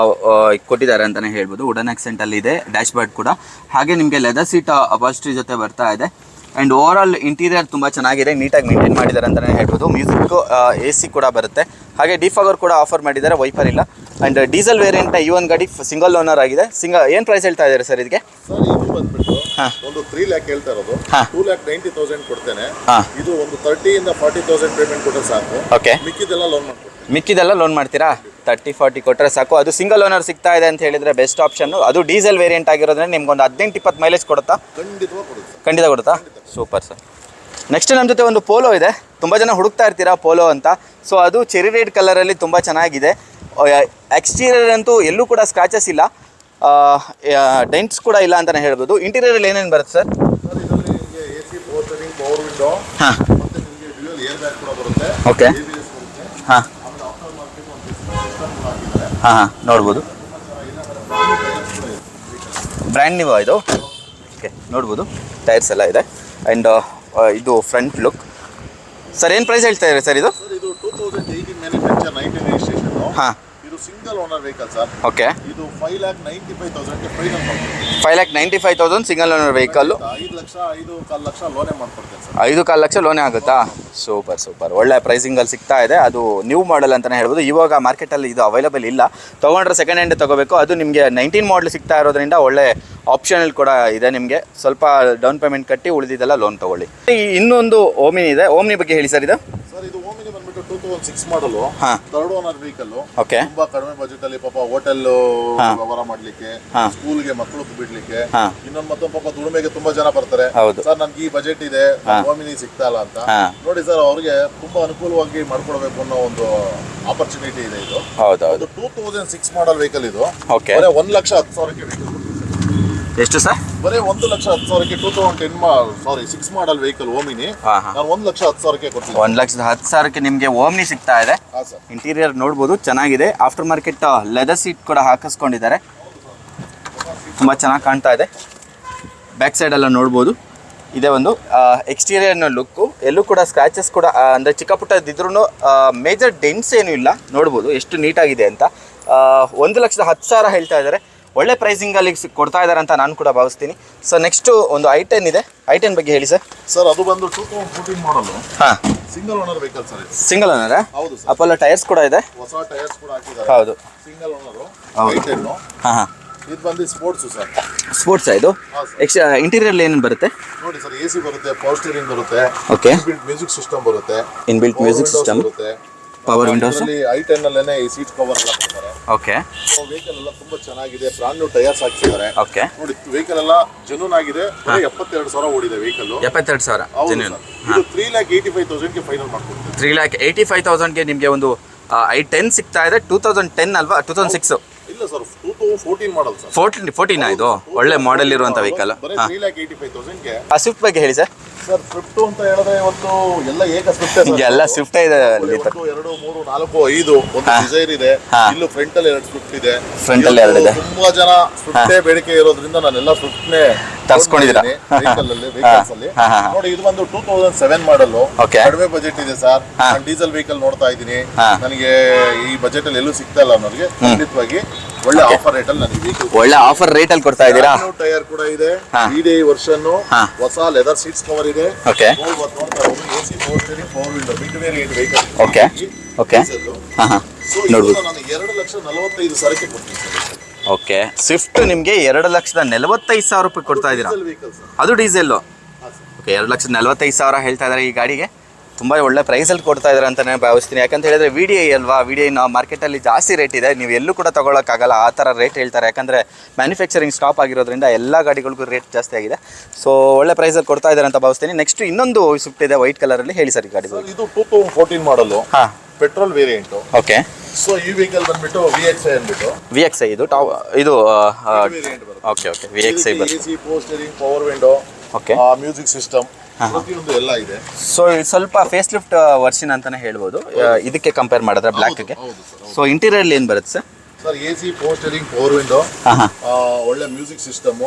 ಕೊಟ್ಟಿದ್ದಾರೆ ಅಂತಲೇ ಹೇಳ್ಬೋದು. ವುಡನ್ ಆಕ್ಸೆಂಟಲ್ಲಿ ಇದೆ, ಡ್ಯಾಶ್ ಬೋರ್ಡ್ ಕೂಡ. ಹಾಗೆ ನಿಮಗೆ ಲೆದರ್ ಸೀಟ್ ಅಪಾಸ್ಟ್ರಿ ಜೊತೆ ಬರ್ತಾ ಇದೆ. ಆ್ಯಂಡ್ ಓವರ್ ಆಲ್ ಇಂಟೀರಿಯರ್ ತುಂಬ ಚೆನ್ನಾಗಿದೆ, ನೀಟಾಗಿ ಮೇಂಟೈನ್ ಮಾಡಿದ್ದಾರೆ ಅಂತಲೇ ಹೇಳ್ಬೋದು. ಮ್ಯೂಸಿಕ್ಕು AC ಕೂಡ ಬರುತ್ತೆ. ಹಾಗೆ ಡಿಫಾಗರ್ ಕೂಡ ಆಫರ್ ಮಾಡಿದ್ದಾರೆ, ವೈಫರ್ ಇಲ್ಲ. ಆ್ಯಂಡ್ ಡೀಸೆಲ್ ವೇರಿಯಂಟ್ನ ಈ ಒಂದು ಗಾಡಿ ಸಿಂಗಲ್ ಓನರ್ ಆಗಿದೆ. ಏನು ಪ್ರೈಸ್ ಹೇಳ್ತಾ ಇದ್ದಾರೆ ಸರ್ ಇದಕ್ಕೆ? ಸರ್ ಇದು ಬಂದ್ಬಿಟ್ಟು ಒಂದು 3 lakh ಹೇಳ್ತಾ ಇರೋದು. 2,90,000 ಕೊಡ್ತೇನೆ. ಇದು ಒಂದು 30,000 ಇಂದ 40,000 ಪೇಮೆಂಟ್ ಕೊಟ್ಟರೆ ಸಾಕು. ಓಕೆ, ಮಿಕ್ಕಿದೆಲ್ಲ ಲೋನ್ ಮಾಡ್ಕೊಡ್ತೀನಿ. ಮಿಕ್ಕಿದೆಲ್ಲ ಲೋನ್ ಮಾಡ್ತೀರಾ? 30-40 ಕೊಟ್ಟರೆ ಸಾಕು. ಅದು ಸಿಂಗಲ್ ಓನರ್ ಸಿಗ್ತಾ ಇದೆ ಅಂತ ಹೇಳಿದರೆ ಬೆಸ್ಟ್ ಆಪ್ಷನ್ನು. ಅದು ಡೀಸೆಲ್ ವೇರಿಯಂಟ್ ಆಗಿರೋದ್ರಿಂದ ನಿಮ್ಗೊಂದು 18-20 ಮೈಲೇಜ್ ಕೊಡುತ್ತಾ? ಖಂಡಿತವಾಗಿ ಕೊಡುತ್ತೆ. ಖಂಡಿತ ಕೊಡುತ್ತಾ? Super sir. ನೆಕ್ಸ್ಟ್ ನಮ್ಮ ಜೊತೆ ಒಂದು ಪೋಲೋ ಇದೆ. ತುಂಬ ಜನ ಹುಡುಕ್ತಾ ಇರ್ತೀರಾ ಪೋಲೋ ಅಂತ. ಸೊ ಅದು ಚೆರಿ ರೆಡ್ ಕಲರಲ್ಲಿ ತುಂಬ ಚೆನ್ನಾಗಿದೆ. ಎಕ್ಸ್ಟೀರಿಯರ್ ಅಂತೂ ಎಲ್ಲೂ ಕೂಡ ಸ್ಕ್ರಾಚಸ್ ಇಲ್ಲ, ಡೆಂಟ್ಸ್ ಕೂಡ ಇಲ್ಲ ಅಂತಲೇ ಹೇಳ್ಬೋದು. ಇಂಟೀರಿಯರಲ್ಲಿ ಏನೇನು ಬರುತ್ತೆ ಸರ್? ಸರ್ ಇದರಲ್ಲಿ ನಿಮಗೆ AC power steering, power window, ಮತ್ತೆ ನಿಮಗೆ ಡ್ಯುಯಲ್ ಏರ್ ಬ್ಯಾಗ್ ಕೂಡ ಬರುತ್ತೆ. ಓಕೆ, ABS ಬರುತ್ತೆ. ಹಾಂ ಆಮೇಲೆ ಆಫ್ಟರ್ ಮಾರ್ಕೆಟ್ ಒಂದು ಸಿಸ್ಟಮ್ ಕೂಡ ಹಾಕಿದ್ದಾರೆ. ಹಾಂ ನೋಡ್ಬೋದು. ಬ್ರ್ಯಾಂಡ್ ನ್ಯೂ ಇದು. ಓಕೆ, ನೋಡ್ಬೋದು ಟೈರ್ಸ್ ಎಲ್ಲ ಇದೆ. ಆ್ಯಂಡ್ ಇದು ಫ್ರಂಟ್ ಲುಕ್. ಸರ್ ಏನು ಪ್ರೈಸ್ ಹೇಳ್ತಾ ಇದ್ದಾರೆ ಸರ್ ಇದು? ಸರ್ ಇದು 2018 ಮ್ಯಾನುಫ್ಯಾಕ್ಚರ್, 19 ರಿಜಿಸ್ಟ್ರೇಷನ್. ಹಾಂ, ಇದು single owner vehicle sir. Okay, ಇದು 5,95,000 ಫೈನಲ್ ಮಾಡ್ಕೊಡ್ತೀನಿ. 5,95,000 single owner vehicle. 5 lakh 5.25 lakh ಲೋನೇ ಮಾಡ್ಕೊಡ್ತೇನೆ ಸರ್. 5.25 ಲಕ್ಷ ಲೋನೇ ಆಗುತ್ತಾ? ಸೂಪರ್ ಸೂಪರ್, ಒಳ್ಳೆ ಪ್ರೈಸಿಂಗಲ್ಲಿ ಸಿಗ್ತಾ ಇದೆ. ಅದು ನ್ಯೂ ಮಾಡೆಲ್ ಅಂತಲೇ ಹೇಳ್ಬೋದು. ಇವಾಗ ಮಾರ್ಕೆಟಲ್ಲಿ ಇದು ಅವೈಲೇಬಲ್ ಇಲ್ಲ, ತೊಗೊಂಡ್ರೆ ಸೆಕೆಂಡ್ ಹ್ಯಾಂಡ್ ತೊಗೋಬೇಕು. ಅದು ನಿಮಗೆ 19 ಮಾಡಲ್ ಸಿಗ್ತಾ ಇರೋದ್ರಿಂದ ಒಳ್ಳೆ ಆಪ್ಷನಲ್ ಕೂಡ ಇದೆ. ನಿಮಗೆ ಸ್ವಲ್ಪ ಡೌನ್ ಪೇಮೆಂಟ್ ಕಟ್ಟಿ ಉಳಿದಿದ್ದೆಲ್ಲ ಲೋನ್ ತೊಗೊಳ್ಳಿ. ಇನ್ನೊಂದು ಓಮಿನಿ ಇದೆ, ಓಮಿನಿ ಬಗ್ಗೆ ಹೇಳಿ ಸರ್. ಇದು ಸರ್ ಇದು ಓಮಿನಿ ಬಂದ್ಬಿಟ್ಟು 2006 ಮಾಡಲು, ಥರ್ಡ್ ಓನರ್ ವೆಹಿಕಲ್. ಓಕೆ, ತುಂಬಾ ಕಡಿಮೆ ಬಜೆಟ್ ಅಲ್ಲಿ ಪಾಪ ಹೋಟೆಲ್ ವ್ಯವಹಾರ ಮಾಡ್ಲಿಕ್ಕೆ, ಸ್ಕೂಲ್ಗೆ ಮಕ್ಕಳು ಬಿಡ್ಲಿಕ್ಕೆ, ಇನ್ನೊಂದು ಮತ್ತೊಂದು ಪಾಪ ದುಡಿಮೆಗೆ ತುಂಬಾ ಜನ ಬರ್ತಾರೆ. ಸರ್ ನನ್ಗೆ ಈ ಬಜೆಟ್ ಇದೆ, ಓಮಿನಿ ಸಿಗ್ತಾ ಇಲ್ಲ ಅಂತ ನೋಡಿ ಸರ್, ಅವ್ರಿಗೆ ತುಂಬಾ ಅನುಕೂಲವಾಗಿ ಮಾಡ್ಕೊಡ್ಬೇಕು ಅನ್ನೋ ಒಂದು ಆಪರ್ಚುನಿಟಿ ಇದೆ. ಇದು ಹೌದೌದು, 2006 ಮಾಡಲ್ ವೆಹಿಕಲ್. ಇದು ಓಕೆ, 1,10,000 ವೆಹಿಕಲ್. ಎಷ್ಟು ಸರ್? ಬರೀ 1,10,000 2010 6 ಮಾಡಲ್ ವೆಹಿಕಲ್ ಓಮಿನಿ. ನಾನು 1,10,000 ಕೊಡ್ತೀನಿ. 1,10,000 ನಿಮಗೆ ಓಮ್ನಿ ಸಿಗ್ತಾ ಇದೆ. ಇಂಟೀರಿಯರ್ ನೋಡ್ಬೋದು, ಚೆನ್ನಾಗಿದೆ. ಆಫ್ಟರ್ ಮಾರ್ಕೆಟ್ ಲೆದರ್ ಸೀಟ್ ಕೂಡ ಹಾಕಿಸ್ಕೊಂಡಿದ್ದಾರೆ, ತುಂಬ ಚೆನ್ನಾಗಿ ಕಾಣ್ತಾ ಇದೆ. ಬ್ಯಾಕ್ ಸೈಡ್ ಎಲ್ಲ ನೋಡ್ಬೋದು. ಇದೇ ಒಂದು ಎಕ್ಸ್ಟೀರಿಯರ್ನ ಲುಕ್ಕು. ಎಲ್ಲೂ ಕೂಡ ಸ್ಕ್ರಾಚಸ್ ಕೂಡ ಅಂದರೆ ಚಿಕ್ಕ ಪುಟ್ಟದಿದ್ರೂ ಮೇಜರ್ ಡೆಂಟ್ಸ್ ಏನೂ ಇಲ್ಲ. ನೋಡ್ಬೋದು ಎಷ್ಟು ನೀಟಾಗಿದೆ ಅಂತ. 1,10,000 ಹೇಳ್ತಾ ಇದ್ದಾರೆ. ಒಳ್ಳೆ ಪ್ರೈಸಿಂಗಲ್ಲಿ ಕೊಡ್ತಾ ಇದ್ದಾರೆ ಅಂತ ನಾನು ಕೂಡ ಭಾವಿಸ್ತೀನಿ. ಸೊ ನೆಕ್ಸ್ಟು ಒಂದು i10 ಇದೆ. i10 ಬಗ್ಗೆ ಹೇಳಿ ಸರ್. ಸರ್ ಅದು ಬಂದು 2014 ಮಾಡಲು. ಹಾಂ, ಸಿಂಗಲ್ ಓನರ್ ವೆಹಿಕಲ್ ಸರ್. ಸಿಂಗಲ್ ಓನರಾ? ಹೌದು ಸರ್. ಅಪೋಲೋ ಟೈರ್ಸ್ ಕೂಡ ಇದೆ, ಹೊಸ ಟೈರ್ಸ್ ಕೂಡ ಹಾಕಿದ್ದಾರೆ. ಹೌದು, ಸಿಂಗಲ್ ಓನರು. i10. ಹಾಂ ಹಾಂ, ಇದು ಬಂದು ಸ್ಪೋರ್ಟ್ಸ್ ಸರ್. ಸ್ಪೋರ್ಟ್ಸ್ ಇದು. ಇಂಟೀರಿಯರ್ ಏನೇನು ಬರುತ್ತೆ ನೋಡಿ ಸರ್? AC ಬರುತ್ತೆ, ಪವರ್ ಸ್ಟೀರಿಂಗ್ ಬರುತ್ತೆ, ಓಕೆ, ಮ್ಯೂಸಿಕ್ ಸಿಸ್ಟಮ್ ಬರುತ್ತೆ, ಇನ್ಬಿಲ್ಟ್ ಮ್ಯೂಸಿಕ್ ಸಿಸ್ಟಮ್ ಬರುತ್ತೆ, ಪವರ್ ವಿಂಡೋಸ್. i10 ಅಲ್ಲೇನೆ ಈ ಸೀಟ್ ಕವರ್ ಎಲ್ಲ ಕೊಡ್ತಾರೆ. ಓಕೆ, ವೆಹಿಕಲ್ ಎಲ್ಲ ತುಂಬಾ ಚೆನ್ನಾಗಿದೆ, ಬ್ರಾಂಡ್ ನ್ಯೂ ಟೈರ್ಸ್ ಹಾಕಿದ್ದಾರೆ. ಓಕೆ, ನೋಡಿ ವೆಹಿಕಲ್ ಎಲ್ಲ ಜೆನ್ಯೂನ್ ಆಗಿದೆ. 72,000 ಓಡಿದೆ ವೆಹಿಕಲ್. 72,000 ಜೆನ್ಯೂನ್. ಇದು 3,85,000 ಫೈನಲ್ ಮಾಡ್ಕೊಡ್ತೀವಿ. 3,85,000 ನಿಮಗೆ ಒಂದು i10 ಸಿಗ್ತಾ ಇದೆ. 2010 ಅಲ್ವಾ? 2006? ಇಲ್ಲ ಸರ್ 2014 ಮಾಡಲ್ ಸರ್. 14 ಇದು ಒಳ್ಳೆ ಮಾಡೆಲ್ ಇರುವಂಥ ವೆಹಿಕಲ್. ಬರೀ 3,85,000ಗೆ. ಆ ಸ್ವಿಫ್ಟ್ ಬಗ್ಗೆ ಹೇಳಿ ಸರ್. ಸರ್ ಸ್ವಿಫ್ಟ್ ಅಂತ ಹೇಳಿದ್ರೆ ಇವತ್ತು ಎಲ್ಲ ಏಕ ಸ್ವಿಫ್ಟ್ ಎಲ್ಲ ಸ್ವಿಫ್ಟ್ ಇದೆ ಅಲ್ಲಿ. 2, 3, 4, 5 ಒಂದು ಡಿಸೈರ್ ಇದೆ. ಇಲ್ಲೂ ಫ್ರಂಟ್ ಅಲ್ಲಿ 2 ಸ್ವಿಫ್ಟ್ ಇದೆ. ಫ್ರಂಟ್ ಅಲ್ಲಿ 2 ಇದೆ. ತುಂಬಾ ಜನ ಸ್ವಿಫ್ಟ್ ಬೇಡಿಕೆ ಇರೋದ್ರಿಂದ ನಾನೆಲ್ಲ ಸ್ವಿಫ್ಟ್ ನೇ ತರ್ಸ್ಕೊಂಡಿದ್ದೀರಾ ವೆಹಿಕಲ್ಸ್ ಅಲ್ಲಿ. ನೋಡಿ ಇದು ಒಂದು 2007 ಮಾಡಲ್, ಕಡಿಮೆ ಬಜೆಟ್ ಇದೆ ಸರ್. ನಾನು ಡೀಸೆಲ್ ವೆಹಿಕಲ್ ನೋಡ್ತಾ ಇದ್ದೀನಿ, ನನಗೆ ಈ ಬಜೆಟ್ ಅಲ್ಲಿ ಎಲ್ಲೂ ಸಿಗ್ತಾ ಇಲ್ಲ ಅನ್ನೋರಿಗೆ ಖಂಡಿತವಾಗಿ ಒಳ್ಳೆ ಆಫರ್ ರೇಟ್ ಅಲ್ಲಿ ನನಗೆ ಒಳ್ಳೆ ಆಫರ್ ರೇಟ್ ಅಲ್ಲಿ ಕೊಡ್ತಾ ಇದ್ದೀರಾ. ಟೈರ್ ಕೂಡ ಇದೆ, EDI ವರ್ಷನ್, ಹೊಸ ಲೆದರ್ ಸೀಟ್ಸ್ ಕವರ್ ಇದೆ. Okay AC 4 steering 4 window mid variant vehicle. Okay okay ನೋಡ್ಬೋದು. ನಾನು 2,45,000 ಕೊಡ್ತೀನಿ ಸರ್. ಓಕೆ ಸ್ವಿಫ್ಟ್ ನಿಮಗೆ 2,45,000 ರೂಪಾಯಿ ಕೊಡ್ತಾ ಇದ್ದೀರಾ. ಅದು ಡೀಸೆಲ್ಲು. ಓಕೆ 2,45,000 ಹೇಳ್ತಾ ಇದ್ದಾರೆ ಈ ಗಾಡಿಗೆ. ತುಂಬ ಒಳ್ಳೆ ಪ್ರೈಸಲ್ಲಿ ಕೊಡ್ತಾ ಇದ್ದಾರೆ ಅಂತಲೇ ಭಾವಿಸ್ತೀನಿ. ಯಾಕಂತ ಹೇಳಿದ್ರೆ VDI ಅಲ್ವಾ, VDI ಮಾರ್ಕೆಟಲ್ಲಿ ಜಾಸ್ತಿ ರೇಟ್ ಇದೆ, ನೀವು ಎಲ್ಲೂ ಕೂಡ ತೊಗೊಳಕ್ಕಾಗಲ್ಲ, ಆ ಥರ ರೇಟ್ ಹೇಳ್ತಾರೆ. ಯಾಕಂದರೆ ಮ್ಯಾನುಫ್ಯಾಕ್ಚರಿಂಗ್ ಸ್ಟಾಪ್ ಆಗಿರೋದ್ರಿಂದ ಎಲ್ಲ ಗಾಡಿಗಳಿಗೂ ರೇಟ್ ಜಾಸ್ತಿ ಆಗಿದೆ. ಸೊ ಒಳ್ಳೆ ಪ್ರೈಸಲ್ಲಿ ಕೊಡ್ತಾ ಇದ್ದಾರೆ ಅಂತ ಭಾವಿಸ್ತೀನಿ. ನೆಕ್ಸ್ಟ್ ಇನ್ನೊಂದು ಸ್ವಿಫ್ಟ್ ಇದೆ ವೈಟ್ ಕಲರಲ್ಲಿ, ಹೇಳಿ ಸರ್ ಈ ಗಾಡಿ. ಇದು 2014 ಮಾಡಲು, ಹಾಂ ಪೆಟ್ರೋಲ್ ವೇರಿಯಂಟು. ಓಕೆ ಸೊ ಈ ವೆಹಿಕಲ್ ಬಂದ್ಬಿಟ್ಟು VXI ಅಂದ್ಬಿಟ್ಟು. VXI ಇದು ಇದು ವೇರಿಯಂಟ್ ಬರುತ್ತೆ. ಓಕೆ ಓಕೆ VXI ಬರುತ್ತೆ. AC 4 steering power window, okay music system, ಪ್ರತಿಯೊಂದು ಎಲ್ಲ ಇದೆ. ಸೊ ಇದು ಸ್ವಲ್ಪ ಫೇಸ್ ಲಿಫ್ಟ್ ವರ್ಷನ್ ಅಂತಾನೆ ಹೇಳ್ಬೋದು ಇದಕ್ಕೆ ಕಂಪೇರ್ ಮಾಡಿದ್ರೆ ಬ್ಲ್ಯಾಕ್ಗೆ. ಸೊ ಇಂಟೀರಿಯರ್ ಏನು ಬರುತ್ತೆ sir? Sir AC 4 steering power window, ಒಳ್ಳೆ ಮ್ಯೂಸಿಕ್ ಸಿಸ್ಟಮ್,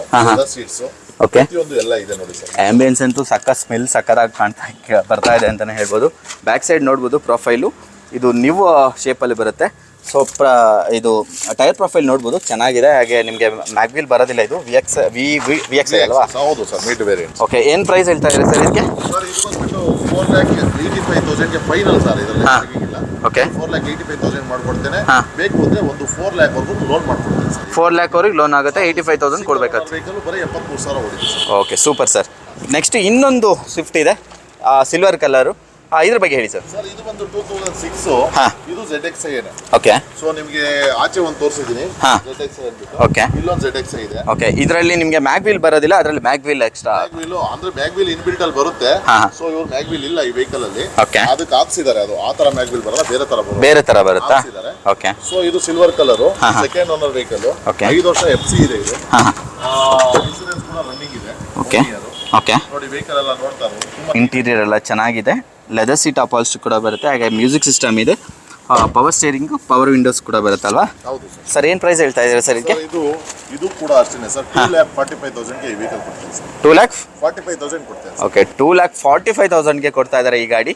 ಸೀಟ್ಸ್, ಓಕೆ ಪ್ರತಿಯೊಂದು ಎಲ್ಲ ಇದೆ ನೋಡಿ ಸರ್. ಆಂಬಿಯನ್ಸ್ ಅಂತೂ ಸಕ್ಕ ಸ್ಮೆಲ್ ಸಕ್ಕದಾಗಿ ಬರ್ತಾ ಇದೆ ಅಂತಾನೆ ಹೇಳ್ಬೋದು. ಬ್ಯಾಕ್ ಸೈಡ್ ನೋಡ್ಬೋದು ಪ್ರೊಫೈಲು ಇದು ನ್ಯೂ ಶೇಪಲ್ಲಿ ಬರುತ್ತೆ. ಸೊ ಇದು ಟೈರ್ ಪ್ರೊಫೈಲ್ ನೋಡ್ಬೋದು ಚೆನ್ನಾಗಿದೆ. ಹಾಗೆ ನಿಮಗೆ ಮ್ಯಾಗ್ವೀಲ್ ಬರೋದಿಲ್ಲ, ಇದು VXI ಅಲ್ವಾ? ಹೌದು ಸರ್, ಮಿಡ್ ವೇರಿಯಂಟ್. ಓಕೆ ಏನು ಪ್ರೈಸ್ ಹೇಳ್ತಾ ಇದ್ದಾರೆ ಸರ್ ಇದಕ್ಕೆ? ಸರ್ ಇದು ಬಂದ್ಬಿಟ್ಟು 4,85,000 ಫೈನಲ್ ಸರ್. ಇದರಲ್ಲಿ ಓಕೆ 4,85,000 ಮಾಡ್ಕೊಡ್ತೇನೆ. ಬೇಕು ಅಂದ್ರೆ ಒಂದು 4 lakh ವರೆಗೂ ಲೋನ್ ಮಾಡ್ಕೊಡ್ತೇನೆ ಸರ್. 4 lakh ವರೆಗೆ ಲೋನ್ ಆಗುತ್ತೆ, 85,000 ಕೊಡಬೇಕಾಗುತ್ತೆ. ವೆಹಿಕಲ್ ಬರೀ 73,000 ಹೊಡಿದೆ ಸರ್. Okay super sir. ನೆಕ್ಸ್ಟ್ ಇನ್ನೊಂದು ಸ್ವಿಫ್ಟ್ ಇದೆ ಸಿಲ್ವರ್ ಕಲರು, ಇದ್ರ ಬಗ್ಗೆ ಹೇಳಿ ಸರ್. ಸರ್ ಇದು ಬಂದು 2006, ಇದು ZXI ಇದೆ. ಓಕೆ ಸೊ ನಿಮಗೆ ಆಚೆ ಒಂದು ತೋರಿಸಿದ್ದೀನಿ, ZXI ಅಂದ್ಬಿಟ್ಟು. ಓಕೆ ಇಲ್ಲೊಂದು ZXI ಇದೆ. ಓಕೆ ಇದರಲ್ಲಿ ನಿಮಗೆ ಮ್ಯಾಗ್ವೀಲ್ ಬರೋದಿಲ್ಲ, ಅದರಲ್ಲಿ ಮ್ಯಾಗ್ವೀಲ್ ಎಕ್ಸ್ಟ್ರಾ. ಮ್ಯಾಗ್ವೀಲ್ ಅಂದ್ರೆ ಮ್ಯಾಗ್ವೀಲ್ ಇನ್ಬಿಲ್ಟ್ ಅಲ್ಲಿ ಬರುತ್ತೆ. ಸೊ ಇವ್ರು ಮ್ಯಾಗ್ವೀಲ್ ಇಲ್ಲ ಈ ವೆಹಿಕಲ್ ಅಲ್ಲಿ. ಓಕೆ ಅದಕ್ಕೆ ಹಾಕ್ಸಿದ್ದಾರೆ, ಅದು ಆ ತರ ಮ್ಯಾಗ್ವೀಲ್ ಬರಲ್ಲ, ಬೇರೆ ತರ ಬರುತ್ತಾ? ಓಕೆ ಸೊ ಇದು silver colour, second owner vehicle, 5 ವರ್ಷ FC ಇದೆ ಇದು. ಇನ್ಶೂರೆನ್ಸ್ ಕೂಡ ರನ್ನಿಂಗ್ ಇದೆ. ಓಕೆ ಓಕೆ ನೋಡಿ ವೆಹಿಕಲ್ ಎಲ್ಲ ನೋಡ್ತಾ ಇರೋದು. ಇಂಟೀರಿಯರ್ ಎಲ್ಲ ಚೆನ್ನಾಗಿದೆ, ಲೆದರ್ ಸೀಟ್ ಅಪಾಲ್ಸ್ಟ್ರಿ ಕೂಡ ಬರುತ್ತೆ, ಹಾಗೆ ಮ್ಯೂಸಿಕ್ ಸಿಸ್ಟಮ್ ಇದೆ, ಪವರ್ ಸ್ಟೇರಿಂಗು, ಪವರ್ ವಿಂಡೋಸ್ ಕೂಡ ಬರುತ್ತಲ್ವಾ? ಹೌದು ಸರ್. ಸರ್ ಏನು ಪ್ರೈಸ್ ಹೇಳ್ತಾ ಇದ್ದೀರಾ ಸರ್ ಇದಕ್ಕೆ? ಇದು ಕೂಡ ಅಷ್ಟೇ ಸರ್, 2,45,000 ಈ ವೆಹಿಕಲ್ ಕೊಡ್ತೀನಿ ಸರ್. 2,45,000 ಕೊಡ್ತೇನೆ. ಓಕೆ 2,45,000 ಕೊಡ್ತಾ ಇದ್ದಾರೆ ಈ ಗಾಡಿ.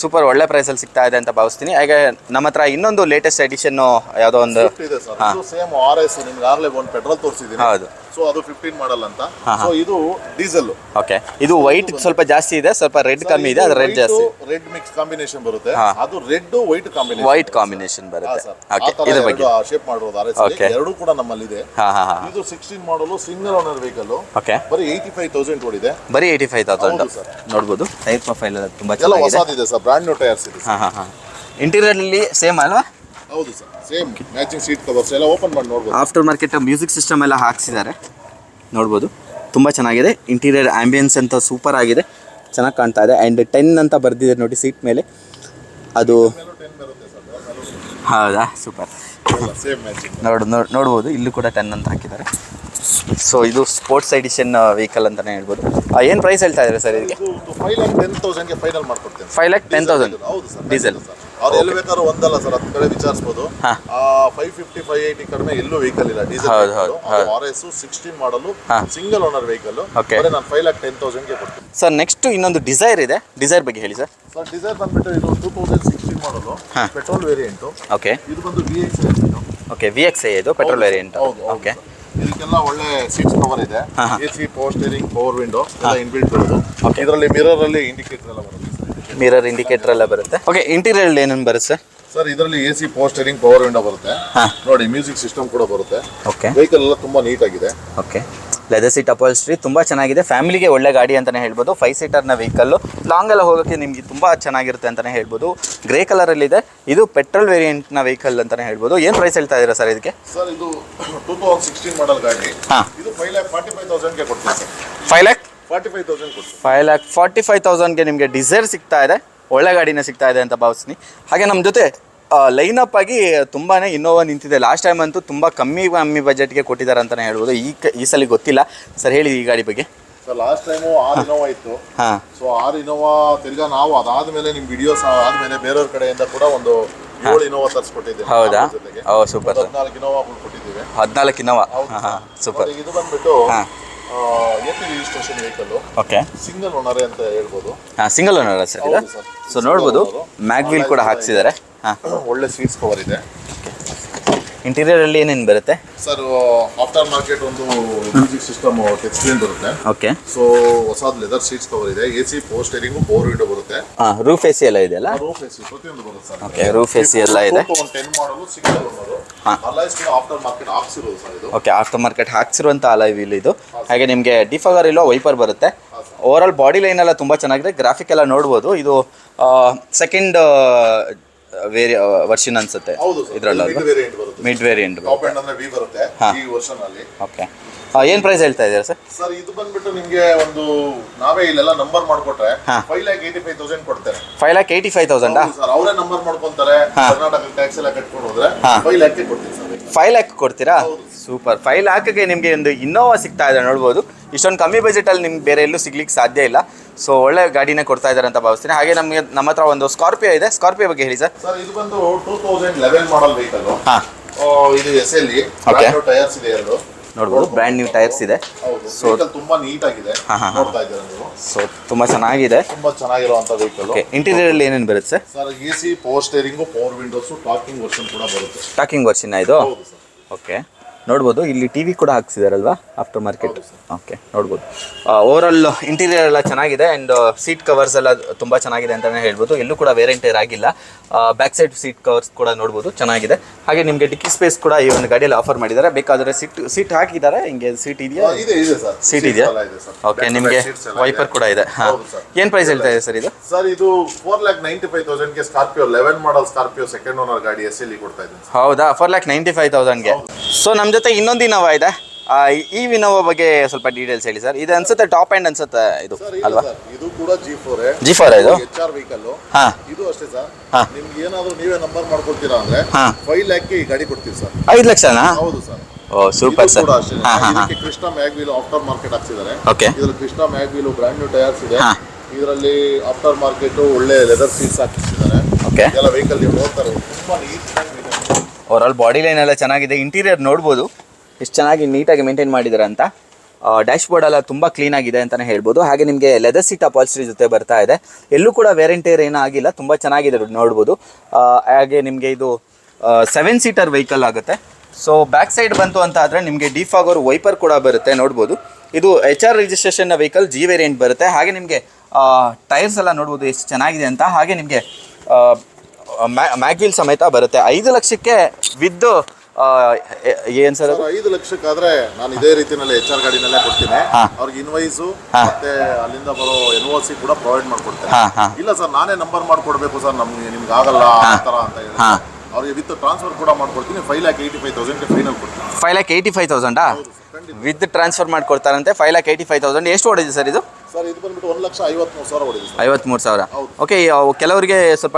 ಸೂಪರ್ ಒಳ್ಳೆ ಪ್ರೈಸಲ್ಲಿ ಸಿಗ್ತಾ ಇದೆ ಅಂತ ಭಾವಿಸ್ತೀನಿ. ಹಾಗೆ ನಮ್ಮ ಹತ್ರ ಇನ್ನೊಂದು ಲೇಟೆಸ್ಟ್ ಎಡಿಷನ್ನು ಯಾವುದೋ ಒಂದು ಇದೆ ಸರ್, ಇದು ಸೇಮ್ RS ನಿಮ್ಗೆ ಆಗಲೇ ಒಂದು ಪೆಟ್ರೋಲ್ ತೋರಿಸಿದ್ದೀನಿ. ಹೌದು. ಸೊ ಅದು 15 ಮಾಡಲ್ ಅಂತ. ಸೊ ಇದು ಡೀಸೆಲ್. ಓಕೆ ಇದು ವೈಟ್ ಸ್ವಲ್ಪ ಜಾಸ್ತಿ ಇದೆ, ಸ್ವಲ್ಪ ರೆಡ್ ಕಮ್ಮಿ ಇದೆ, ಅದು ರೆಡ್ ಜಾಸ್ತಿ. ರೆಡ್ ಮಿಕ್ಸ್ ಕಾಂಬಿನೇಷನ್ ಬರುತ್ತೆ, ಅದು red white combination. White combination ಬರುತ್ತೆ. ಓಕೆ ಇದ್ರ ಬಗ್ಗೆ ಶೇಪ್ ಮಾಡಿರೋದು RS ಎರಡು ಕೂಡ ನಮ್ಮಲ್ಲಿ ಇದೆ. ಇದು 16 ಮಾಡಲು ಸಿಂಗಲ್ ಓನರ್ ವೆಹಿಕಲ್. ಓಕೆ ಬರೀ 85,000 ಓಡಿದೆ. ಬರೀ 85,000 ನೋಡ್ಬೋದು. ಟೈರ್ ಪ್ರೊಫೈಲ್ ಎಲ್ಲ ತುಂಬಾ ಎಲ್ಲ ಚೆನ್ನಾಗಿದೆ. ಹೊಸದಿದೆ ಸರ್, ಬ್ರಾಂಡ್ ನ್ಯೂ ಟೈರ್ಸ್ ಇದೆ. ಇಂಟೀರಿಯರ್ ಅಲ್ಲಿ ಸೇಮ್ ಅಲ್ವಾ? ಹೌದು sir, same matching seat covers ಎಲ್ಲ ಓಪನ್ ಮಾಡಿ ನೋಡ್ಬೋದು. ಆಫ್ಟರ್ ಮಾರ್ಕೆಟ್ ಮ್ಯೂಸಿಕ್ ಸಿಸ್ಟಮ್ ಎಲ್ಲ ಹಾಕ್ಸಿದ್ದಾರೆ, ನೋಡ್ಬೋದು. ತುಂಬ ಚೆನ್ನಾಗಿದೆ. ಇಂಟೀರಿಯರ್ ಆಂಬಿಯನ್ಸ್ ಅಂತ ಸೂಪರ್ ಆಗಿದೆ, ಚೆನ್ನಾಗಿ ಕಾಣ್ತಾ ಇದೆ. ಆ್ಯಂಡ್ 10 ಅಂತ ಬರ್ದಿದೆ ನೋಡಿ ಸೀಟ್ ಮೇಲೆ, ಅದು ಹೌದಾ? ಸೂಪರ್. ಸೇಮ್ ಮ್ಯಾಚಿಂಗ್ ನೋಡ್ಬೋದು, ಇಲ್ಲೂ ಕೂಡ 10 ಅಂತ ಹಾಕಿದ್ದಾರೆ. ಸೊ ಇದು ಸ್ಪೋರ್ಟ್ಸ್ ಎಡಿಷನ್ ವೆಹಿಕಲ್ ಅಂತಲೇ ಹೇಳ್ಬೋದು. ಏನು ಪ್ರೈಸ್ ಹೇಳ್ತಾ ಇದ್ದಾರೆ ಸರ್ ಇದಕ್ಕೆ? 5,10,000 ಫೈನಲ್ ಮಾಡ್ಕೊಡ್ತೇನೆ. 5,10,000 ಹೌದು ಸರ್, ಡೀಸೆಲ್. ಅವ್ರು ಎಲ್ಲಿ ಬೇಕಾದ್ರೂ ಒಂದಲ್ಲ ಸರ್, 10 ಕಡೆ ವಿಚಾರಿಸ್ಬೋದು. 550, 580 ಕಡಿಮೆ ಎಲ್ಲೂ ವೆಹಿಕಲ್ ಇಲ್ಲ ಡೀಸೆಲ್. RS 16 ಮಾಡಲು ಸಿಂಗಲ್ ಓನರ್ ವೆಹಿಕಲ್. ನಾನು 5,10,000 ಕೊಡ್ತೀನಿ ಸರ್. ನೆಕ್ಸ್ಟ್ ಇನ್ನೊಂದು ಡಿಸೈರ್ ಇದೆ, ಡಿಸೈರ್ ಬಗ್ಗೆ ಹೇಳಿ ಸರ್. ಸರ್ ಡಿಸೈರ್ ಬಂದ್ಬಿಟ್ಟು ಇದು 2016 ಮಾಡಲು, ಪೆಟ್ರೋಲ್ ವೇರಿಯಂಟು. ಓಕೆ ಇದು ಬಂದು VXI. ಓಕೆ VXI ಇದು ಪೆಟ್ರೋಲ್ ವೇರಿಯಂಟ್. ಓಕೆ ಇದಕ್ಕೆಲ್ಲ ಒಳ್ಳೆ ಸೀಟ್ಸ್ ಕವರ್ ಇದೆ, AC power steering, power window ಎಲ್ಲ ಇನ್ಬಿಲ್ಟ್ ಇರೋದು. ಇದರಲ್ಲಿ ಮಿರರ್ ಅಲ್ಲಿ ಇಂಡಿಕೇಟರ್ ಎಲ್ಲ ಬರುತ್ತೆ. ಮಿರರ್ ಇಂಡಿಕೇಟರ್ ಎಲ್ಲ ಬರುತ್ತೆ. ಓಕೆ ಇಂಟೀರಿಯರ್ ಏನೇನು ಬರುತ್ತೆ ಸರ್? ಇದರಲ್ಲಿ AC power steering, power window ಬರುತ್ತೆ. ನೋಡಿ ಮ್ಯೂಸಿಕ್ ಸಿಸ್ಟಮ್ ಕೂಡ ಬರುತ್ತೆ. ಓಕೆ ವೆಹಿಕಲ್ ಎಲ್ಲ ತುಂಬಾ ನೀಟ್ ಆಗಿದೆ. ಓಕೆ ಲೆದರ್ ಸೀಟ್ ಅಪಾಲ್ಸ್ಟ್ರಿ ತುಂಬ ಚೆನ್ನಾಗಿದೆ, ಫ್ಯಾಮಿಲಿಗೆ ಒಳ್ಳೆ ಗಾಡಿ ಅಂತಲೇ ಹೇಳ್ಬೋದು. 5 ಸೀಟರ್ನ ವೆಹಿಕಲ್ಲು, ಲಾಂಗ್ ಎಲ್ಲ ಹೋಗೋಕ್ಕೆ ನಿಮಗೆ ತುಂಬ ಚೆನ್ನಾಗಿರುತ್ತೆ ಅಂತಲೇ ಹೇಳ್ಬೋದು. ಗ್ರೇ ಕಲರಲ್ಲಿದೆ, ಇದು ಪೆಟ್ರೋಲ್ ವೇರಿಯಂಟ್ನ ವೆಹಿಕಲ್ ಅಂತಲೇ ಹೇಳ್ಬೋದು. ಏನು ಪ್ರೈಸ್ ಹೇಳ್ತಾ ಇದ್ದೀರಾ ಸರ್ ಇದಕ್ಕೆ? ಸರ್ ಇದು 2016 ಮಾಡಲ್ ಗಾಡಿ, ಇದು 5,45,000 ಕೊಡ್ತೀನಿ ಸರ್. 5,45,000 ಕೊಡ್ತೀನಿ. 5,45,000 ನಿಮಗೆ ಡಿಸೈರ್ ಸಿಗ್ತಾ ಇದೆ, ಒಳ್ಳೆ ಗಾಡಿನೇ ಸಿಗ್ತಾ ಇದೆ ಅಂತ ಭಾವಿಸ್ತೀನಿ. ಹಾಗೆ ನಮ್ಮ ಜೊತೆ ಲೈನಪ್ ಆಗಿ ತುಂಬಾ ಇನ್ನೋವಾ ನಿಂತಿದೆ. ಲಾಸ್ಟ್ ಟೈಮ್ ಅಂತೂ ತುಂಬ ಕಮ್ಮಿ ಬಜೆಟ್ಗೆ ಕೊಟ್ಟಿದ್ದಾರೆ ಅಂತಲೇ ಹೇಳ್ಬೋದು. ಈ ಸಲ ಗೊತ್ತಿಲ್ಲ ಸರ್, ಹೇಳಿ ಈ ಗಾಡಿ ಬಗ್ಗೆ. ಸರ್ ಲಾಸ್ಟ್ ಟೈಮು 6 ಇನೋವಾ ಇತ್ತು. ಹಾಂ. ಸೊ 6 ಇನೋವಾ ತಿರ್ಗಾ ನಾವು ಅದಾದ್ಮೇಲೆ ನಿಮ್ಮ ವಿಡಿಯೋಸ್ ಆದ್ಮೇಲೆ ಬೇರೆಯವ್ರ ಕಡೆಯಿಂದ ಕೂಡ ಒಂದು 7 ಇನೋವಾ ತರಿಸ್ಕೊಟ್ಟಿದ್ದೀವಿ. ಹೌದಾ? ಓ ಸೂಪರ್ ಸರ್. 14 ಇನೋವಾ ಕೊಟ್ಟಿದ್ದೀವಿ. 14 ಇನೋವಾ. ಹಾಂ ಸೂಪರ್. ಇದು ಬಂದ್ಬಿಟ್ಟು ಹಾಂ AP registration vehicle. Okay. Single owner ಅಂತ ಹೇಳ್ಬೋದು. ಹಾಂ ಸಿಂಗಲ್ ಓನರ್ ಸರ್ ಇದು. ಸೊ ನೋಡ್ಬೋದು ಮ್ಯಾಗ್ ವೀಲ್ ಕೂಡ ಹಾಕ್ಸಿದ್ದಾರೆ. ಹಾಂ ಒಳ್ಳೆ ಸೀಟ್ಸ್ ಕವರ್ ಇದೆ. ಇಂಟೀರಿಯರ್ ಅಲ್ಲಿ ಏನೇನು ಬರುತ್ತೆ ಸರ್? ಆಫ್ಟರ್ ಮಾರ್ಕೆಟ್ ಒಂದು ಮ್ಯೂಸಿಕ್ ಸಿಸ್ಟಮ್ ಟಚ್ ಸ್ಕ್ರೀನ್ ಬರುತ್ತೆ. ಓಕೆ. ಸೊ ಹೊಸದ ಲೆದರ್ ಸೀಟ್ಸ್ ಕವರ್ ಇದೆ. AC power steering, power window ಬರುತ್ತೆ. ಹಾಂ ರೂಫ್ AC ಎಲ್ಲ ಇದೆಯಲ್ಲ? ರೂಫ್ AC ಪ್ರತಿಯೊಂದು ಬರುತ್ತೆ ಸರ್. ಓಕೆ ರೂಫ್ AC ಎಲ್ಲ ಇದೆ. 10 ಮಾಡಲು ಸಿಂಗಲ್ ಓನರ್. ಅಲೈಸ್ ಕೂಡ ಆಫ್ಟರ್ ಮಾರ್ಕೆಟ್ ಹಾಕ್ಸಿರೋದು ಸರ್ ಇದು. ಓಕೆ ಆಫ್ಟರ್ ಮಾರ್ಕೆಟ್ ಹಾಕ್ಸಿರುವಂಥ ಅಲಾಯ್ ವೀಲ್ ಇದು. ಹಾಗೆ ನಿಮಗೆ ಡಿಫಾಗರ್ ಇಲ್ಲೋ ವೈಪರ್ ಬರುತ್ತೆ. ಓವರ್ ಆಲ್ ಬಾಡಿ ಲೈನ್ ಎಲ್ಲ ತುಂಬ ಚೆನ್ನಾಗಿದೆ. ಗ್ರಾಫಿಕ್ ಎಲ್ಲ ನೋಡ್ಬೋದು. ಇದು ಸೆಕೆಂಡ್ ವರ್ಷನ್ ಅನ್ಸುತ್ತೆ ಇದರಲ್ಲಿ. ಮಿಡ್ ವೇರಿಯಂಟ್ ಟಾಪ್ ಎಂಡ್ ಅಂದ್ರೆ V ಬರುತ್ತೆ ಈ ವರ್ಷನ್ ಅಲ್ಲಿ. ಓಕೆ. ಏನು ಪ್ರೈಸ್ ಹೇಳ್ತಾ ಇದ್ದೀರಾ ಸರ್? ಸರ್ ಇದು ಬಂದ್ಬಿಟ್ಟು ನಿಮಗೆ ಒಂದು ನಾವೇ ಇಲ್ಲೆಲ್ಲ ನಂಬರ್ ಮಾಡ್ಕೊಟ್ರೆ 5,85,000 ಕೊಡ್ತಾರೆ. 5,85,000 ಸರ್ ಅವರೇ ನಂಬರ್ ಮಾಡ್ಕೊಂತಾರೆ. ಕರ್ನಾಟಕ ಟ್ಯಾಕ್ಸ್ ಎಲ್ಲ ಕಟ್ಕೊಂಡು ಹೋದ್ರೆ 5 ಲಕ್ಷ ಕೊಡ್ತೀವಿ ಸರ್. 5 lakh ಕೊಡ್ತೀರಾ? ಸೂಪರ್. 5 lakhಗೆ ನಿಮಗೆ ಒಂದು ಇನ್ನೋವಾ ಸಿಗ್ತಾ ಇದೆ ನೋಡ್ಬೋದು. ಇಷ್ಟೊಂದು ಕಮ್ಮಿ ಬಜೆಟಲ್ಲಿ ನಿಮ್ಗೆ ಬೇರೆ ಎಲ್ಲೂ ಸಿಗ್ಲಿಕ್ಕೆ ಸಾಧ್ಯ ಇಲ್ಲ. ಸೊ ಒಳ್ಳೆ ಗಾಡಿನೇ ಕೊಡ್ತಾ ಇದ್ದಾರೆ ಅಂತ ಭಾವಿಸ್ತೀನಿ. ಹಾಗೆ ನಮ್ಮ ಹತ್ರ ಒಂದು ಸ್ಕಾರ್ಪಿಯೋ ಇದೆ. ಸ್ಕಾರ್ಪಿಯೋ ಬಗ್ಗೆ ಹೇಳಿ ಸರ್. ಸರ್ ಇದು ಬಂದು 2011 ಮಾಡಲ್ ವೆಹಿಕಲ್. ಹಾಂ. ಇದು SLE. ಟೈರ್ಸ್ ಇದೆ ಎರಡು. ನೋಡ್ಬೋದು ಬ್ರ್ಯಾಂಡ್ ನ್ಯೂ ಟೈರ್ಸ್ ಇದೆ. ಸೊ ತುಂಬಾ ನೀಟ್ ಆಗಿದೆ. ನೋಡ್ತಾ ಇದ್ದೀರಾ ನೀವು. ಸೊ ತುಂಬಾ ಚೆನ್ನಾಗಿದೆ. ತುಂಬಾ ಚೆನ್ನಾಗಿರುವಂತ ವೆಹಿಕಲ್. ಇಂಟೀರಿಯರ್ ಅಲ್ಲಿ ಏನೇನು ಬರುತ್ತೆ sir? AC power steering, power Windows, talking version ಕೂಡ ಬರುತ್ತೆ. ಟಾಕಿಂಗ್ ವರ್ಷನ್ ಇದು? ಓಕೆ. ನೋಡ್ಬೋದು ಇಲ್ಲಿ TV ಕೂಡ ಹಾಕ್ಸಿದಾರಲ್ವಾ ಆಫ್ಟರ್ ಮಾರ್ಕೆಟ್. ಓಕೆ ನೋಡ್ಬೋದು. ಓವರಾಲ್ ಇಂಟೀರಿಯರ್ ಎಲ್ಲ ಚೆನ್ನಾಗಿದೆ. ಆ್ಯಂಡ್ ಸೀಟ್ ಕವರ್ಸ್ ಎಲ್ಲ ತುಂಬ ಚೆನ್ನಾಗಿದೆ ಅಂತಲೇ ಹೇಳ್ಬೋದು. ಎಲ್ಲೂ ಕೂಡ ವೇರಿಯಂಟೇರ್ ಆಗಿಲ್ಲ. ಬ್ಯಾಕ್ ಸೈಡ್ ಸೀಟ್ ಕವರ್ಸ್ ಕೂಡ ನೋಡ್ಬೋದು ಚೆನ್ನಾಗಿದೆ. ಹಾಗೆ ನಿಮಗೆ ಡಿಕ್ಕಿ ಸ್ಪೇಸ್ ಕೂಡ ಈ ಒಂದು ಗಾಡಿಯಲ್ಲಿ ಆಫರ್ ಮಾಡಿದ್ದಾರೆ. ಬೇಕಾದರೆ ಸೀಟ್ ಹಾಕಿದ್ದಾರೆ. ಹಿಂಗೆ ಸೀಟ್ ಇದೆಯಾ? ಸೀಟ್ ಇದೆಯಾ? ಓಕೆ. ನಿಮಗೆ ವೈಪರ್ ಕೂಡ ಇದೆ. ಹಾಂ. ಏನು ಪ್ರೈಸ್ ಹೇಳ್ತಾ ಇದೆ ಸರ್ ಇದು? ಸರ್ ಇದು 4,95,000ಗೆ ಸ್ಕಾರ್ಪಿಯೋ 11 ಮಾಡಲ್ ಸ್ಕಾರ್ಪಿಯೋ ಸೆಕೆಂಡ್ ಓನರ್ ಗಾಡಿ SLE ಕೊಡ್ತಾ ಇದ್ದೀನಿ. ಹೌದಾ? 4,95,000ಗೆ. ಸೊ ನಮ್ಮ ಜೊತೆ ಇನ್ನೊಂದು ಇನೋವಾ ಇದೆ. ಈ ಇನೋವಾ ಬಗ್ಗೆ ಸ್ವಲ್ಪ ಡೀಟೇಲ್ಸ್ ಹೇಳಿ ಸರ್. ಇದು ಅನ್ಸುತ್ತೆ ಟಾಪ್ ಎಂಡ್ ಅನ್ಸುತ್ತೆ ಇದು ಅಲ್ವಾ? ಇದು ಕೂಡ G4 ಇದು HR ವೆಹಿಕಲ್. ಹಾಂ. ಇದು ಅಷ್ಟೇ ಸರ್. ನಿಮ್ಗೆ ಏನಾದರೂ ನೀವೇ ನಂಬರ್ ಮಾಡ್ಕೊಳ್ತೀರಾ ಅಂದ್ರೆ 5 lakhಗೆ ಈ ಗಾಡಿ ಕೊಡ್ತೀವಿ ಸರ್. 5 ಲಕ್ಷನಾ? ಹೌದು ಸರ್. ಓ ಸೂಪರ್ ಸರ್. ಇದಕ್ಕೆ Krishna mag wheel after market ಹಾಕ್ಸಿದ್ದಾರೆ. ಓಕೆ. ಇದರಲ್ಲಿ Krishna mag wheel brand new tyres ಇದೆ. ಇದರಲ್ಲಿ ಆಫ್ಟರ್ ಮಾರ್ಕೆಟ್ ಒಳ್ಳೆ ಲೆದರ್ ಸೀಟ್ಸ್ ಹಾಕಿಸಿದ್ದಾರೆ. ಓಕೆ. ಎಲ್ಲ ವೆಹಿಕಲ್ ನೀವು ನೋಡ್ತಾರೆ ತುಂಬಾ ನೀಟಾಗಿ ಇದೆ. ಓವರ್ ಆಲ್ ಬಾಡಿ ಲೈನ್ ಎಲ್ಲ ಚೆನ್ನಾಗಿದೆ. ಇಂಟೀರಿಯರ್ ನೋಡ್ಬೋದು ಎಷ್ಟು ಚೆನ್ನಾಗಿ ನೀಟಾಗಿ ಮೇಂಟೈನ್ ಮಾಡಿದ್ದಾರೆ ಅಂತ. ಡ್ಯಾಶ್ ಬೋರ್ಡ್ ಎಲ್ಲ ತುಂಬ ಕ್ಲೀನ್ ಆಗಿದೆ ಅಂತಲೇ ಹೇಳ್ಬೋದು. ಹಾಗೆ ನಿಮಗೆ ಲೆದರ್ ಸೀಟ್ ಅಪಾಲ್ಸ್ಟ್ರಿ ಜೊತೆ ಬರ್ತಾ ಇದೆ. ಎಲ್ಲೂ ಕೂಡ ವೇರಿಯಂಟೇರ್ ಏನೂ ಆಗಿಲ್ಲ. ತುಂಬ ಚೆನ್ನಾಗಿದೆ ನೋಡ್ಬೋದು. ಹಾಗೆ ನಿಮಗೆ ಇದು 7 ಸೀಟರ್ ವೆಹಿಕಲ್ ಆಗುತ್ತೆ. ಸೊ ಬ್ಯಾಕ್ ಸೈಡ್ ಬಂತು ಅಂತ ಆದರೆ ನಿಮಗೆ ಡಿಫಾಗರ್ ವೈಪರ್ ಕೂಡ ಬರುತ್ತೆ ನೋಡ್ಬೋದು. ಇದು HR ರಿಜಿಸ್ಟ್ರೇಷನ್ನ ವೆಹಿಕಲ್ G ವೇರಿಯಂಟ್ ಬರುತ್ತೆ. ಹಾಗೆ ನಿಮಗೆ ಟೈರ್ಸ್ ಎಲ್ಲ ನೋಡ್ಬೋದು ಎಷ್ಟು ಚೆನ್ನಾಗಿದೆ ಅಂತ. ಹಾಗೆ ನಿಮಗೆ ಮ್ಯಾಗ್ವೀಲ್ ಸಮೇತ ಬರುತ್ತೆ. 5 ಲಕ್ಷಕ್ಕೆ ವಿತ್ ಏನು ಸರ್? 5 ಲಕ್ಷಕ್ಕಾದ್ರೆ ನಾನು ಇದೇ ರೀತಿಯಲ್ಲಿ HR ಗಾಡಿನಲ್ಲೇ ಕೊಡ್ತೀನಿ. ಅವ್ರಿಗೆ ಇನ್ವೈಸು ಮತ್ತೆ ಅಲ್ಲಿಂದ ಬರೋ NOC ಕೂಡ ಪ್ರೊವೈಡ್ ಮಾಡ್ಕೊಡ್ತೇನೆ. ಇಲ್ಲ ಸರ್ ನಾನೇ ನಂಬರ್ ಮಾಡ್ಕೊಡ್ಬೇಕು ಸರ್ ನಿಮ್ಗೆ ಆಗಲ್ಲ ಆ ಥರ ಅಂತ ಹೇಳಿ ಅವ್ರಿಗೆ ವಿತ್ ಟ್ರಾನ್ಸ್ಫರ್ ಕೂಡ ಮಾಡ್ಕೊಡ್ತೀನಿ. 5,85,000ಗೆ ಫೈನಲ್ ಕೊಡ್ತೀನಿ. 5,85,000 ವಿತ್ ಟ್ರಾನ್ಸ್ಫರ್ ಮಾಡ್ಕೊಡ್ತಾರಂತೆ. 5,85,000. ಎಷ್ಟು ಓಡಿದೆ ಸರ್ ಇದು? ಸರ್ ಇದು ಬಂದ್ಬಿಟ್ಟು 1,53,000 ಹೊಡಿದೆ. 53,000. ಓಕೆ. ಕೆಲವರಿಗೆ ಸ್ವಲ್ಪ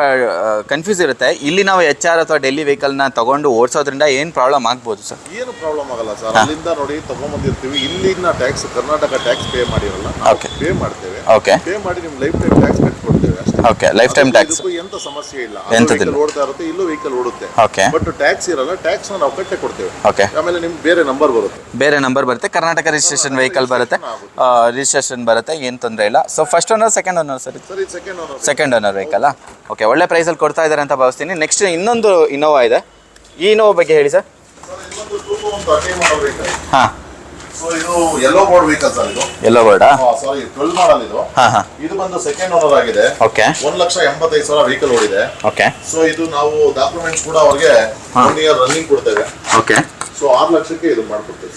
ಕನ್ಫ್ಯೂಸ್ ಇರುತ್ತೆ. ಇಲ್ಲಿ ನಾವು HR ಅಥವಾ ಡೆಲ್ಲಿ ವೆಹಿಕಲ್ನ ತಗೊಂಡು ಓಡಿಸೋದ್ರಿಂದ ಏನು ಪ್ರಾಬ್ಲಮ್ ಆಗ್ಬೋದು ಸರ್? ಏನು ಪ್ರಾಬ್ಲಮ್ ಆಗಲ್ಲ ಸರ್. ಅಲ್ಲಿಂದ ನೋಡಿ ತಗೊಂಡ್ಬಂದಿರ್ತೀವಿ. ಇಲ್ಲಿನ ಟ್ಯಾಕ್ಸ್ ಕರ್ನಾಟಕ ಟ್ಯಾಕ್ಸ್ ಪೇ ಮಾಡಿರಲ್ಲ, ಪೇ ಮಾಡ್ತೇವೆ. ಓಕೆ. ಪೇ ಮಾಡಿ ನಿಮ್ಮ ಲೈಫ್ ಟೈಮ್ ಟ್ಯಾಕ್ಸ್ ಕಟ್ಕೊಡ್ತೇವೆ ಅಷ್ಟೇ. ಓಕೆ. ಲೈಫ್ ಟೈಮ್ ಟ್ಯಾಕ್ಸ್ ಎಂತ ಸಮಸ್ಯೆ ಇಲ್ಲ. ವೆಹಿಕಲ್ ಓಡ್ತಾ ಇರುತ್ತೆ, ಇಲ್ಲೂ ವೆಹಿಕಲ್ ಓಡುತ್ತೆ. ಓಕೆ. ಬಟ್ ಟ್ಯಾಕ್ಸ್ ಇರಲ್ಲ. ಟ್ಯಾಕ್ಸ್ ನಾವು ಕಟ್ಟೆ ಕೊಡ್ತೇವೆ. ಓಕೆ. ಆಮೇಲೆ ನಿಮ್ಗೆ ಬೇರೆ ನಂಬರ್ ಬರುತ್ತೆ. ಕರ್ನಾಟಕ ರಿಜಿಸ್ಟ್ರೇಷನ್ ವೆಹಿಕಲ್ ಬರುತ್ತೆ. ರಿಜಿಸ್ಟ್ರೇಷನ್ ಬರುತ್ತೆ. ಏನು ತೊಂದರೆ ಇಲ್ಲ. So first owner second owner sir? Second owner vehicle. Okay. ಒಳ್ಳೆ ಪ್ರೈಸಲ್ಲಿ ಕೊಡ್ತಾ ಇದ್ದಾರೆ ಅಂತ ಭಾವಿಸ್ತೀನಿ. ನೆಕ್ಸ್ಟ್ ಇನ್ನೊಂದು ಇನೋವಾ ಇದೆ. ಈ ಇನೋವಾ ಬಗ್ಗೆ ಹೇಳಿ ಸರ್. ಹಾಂ. ಇದು ಯೆಲ್ಲೋ ಬೋರ್ಡ್ ವೆಹಿಕಲ್ ಸರ್. ಇದು ಯೆಲ್ಲೋ ಬೋರ್ಡಾ? ಸಾರಿ 12 ಮಾಡಲ್ ಇದು. ಇದು ಬಂದು ಸೆಕೆಂಡ್ ಓನರ್ ಆಗಿದೆ. ಓಕೆ. 1,85,000 ವೆಹಿಕಲ್ ಓಡಿದೆ. ಓಕೆ. ಸೊ ಇದು ನಾವು ಡಾಕ್ಯುಮೆಂಟ್ಸ್ ಕೂಡ ಅವ್ರಿಗೆ 1 ಇಯರ್ ರನ್ನಿಂಗ್ ಕೊಡ್ತೇವೆ. ಓಕೆ. ಸೊ 6 ಲಕ್ಷಕ್ಕೆ ಇದು ಮಾಡ್ಕೊಡ್ತೇವೆ.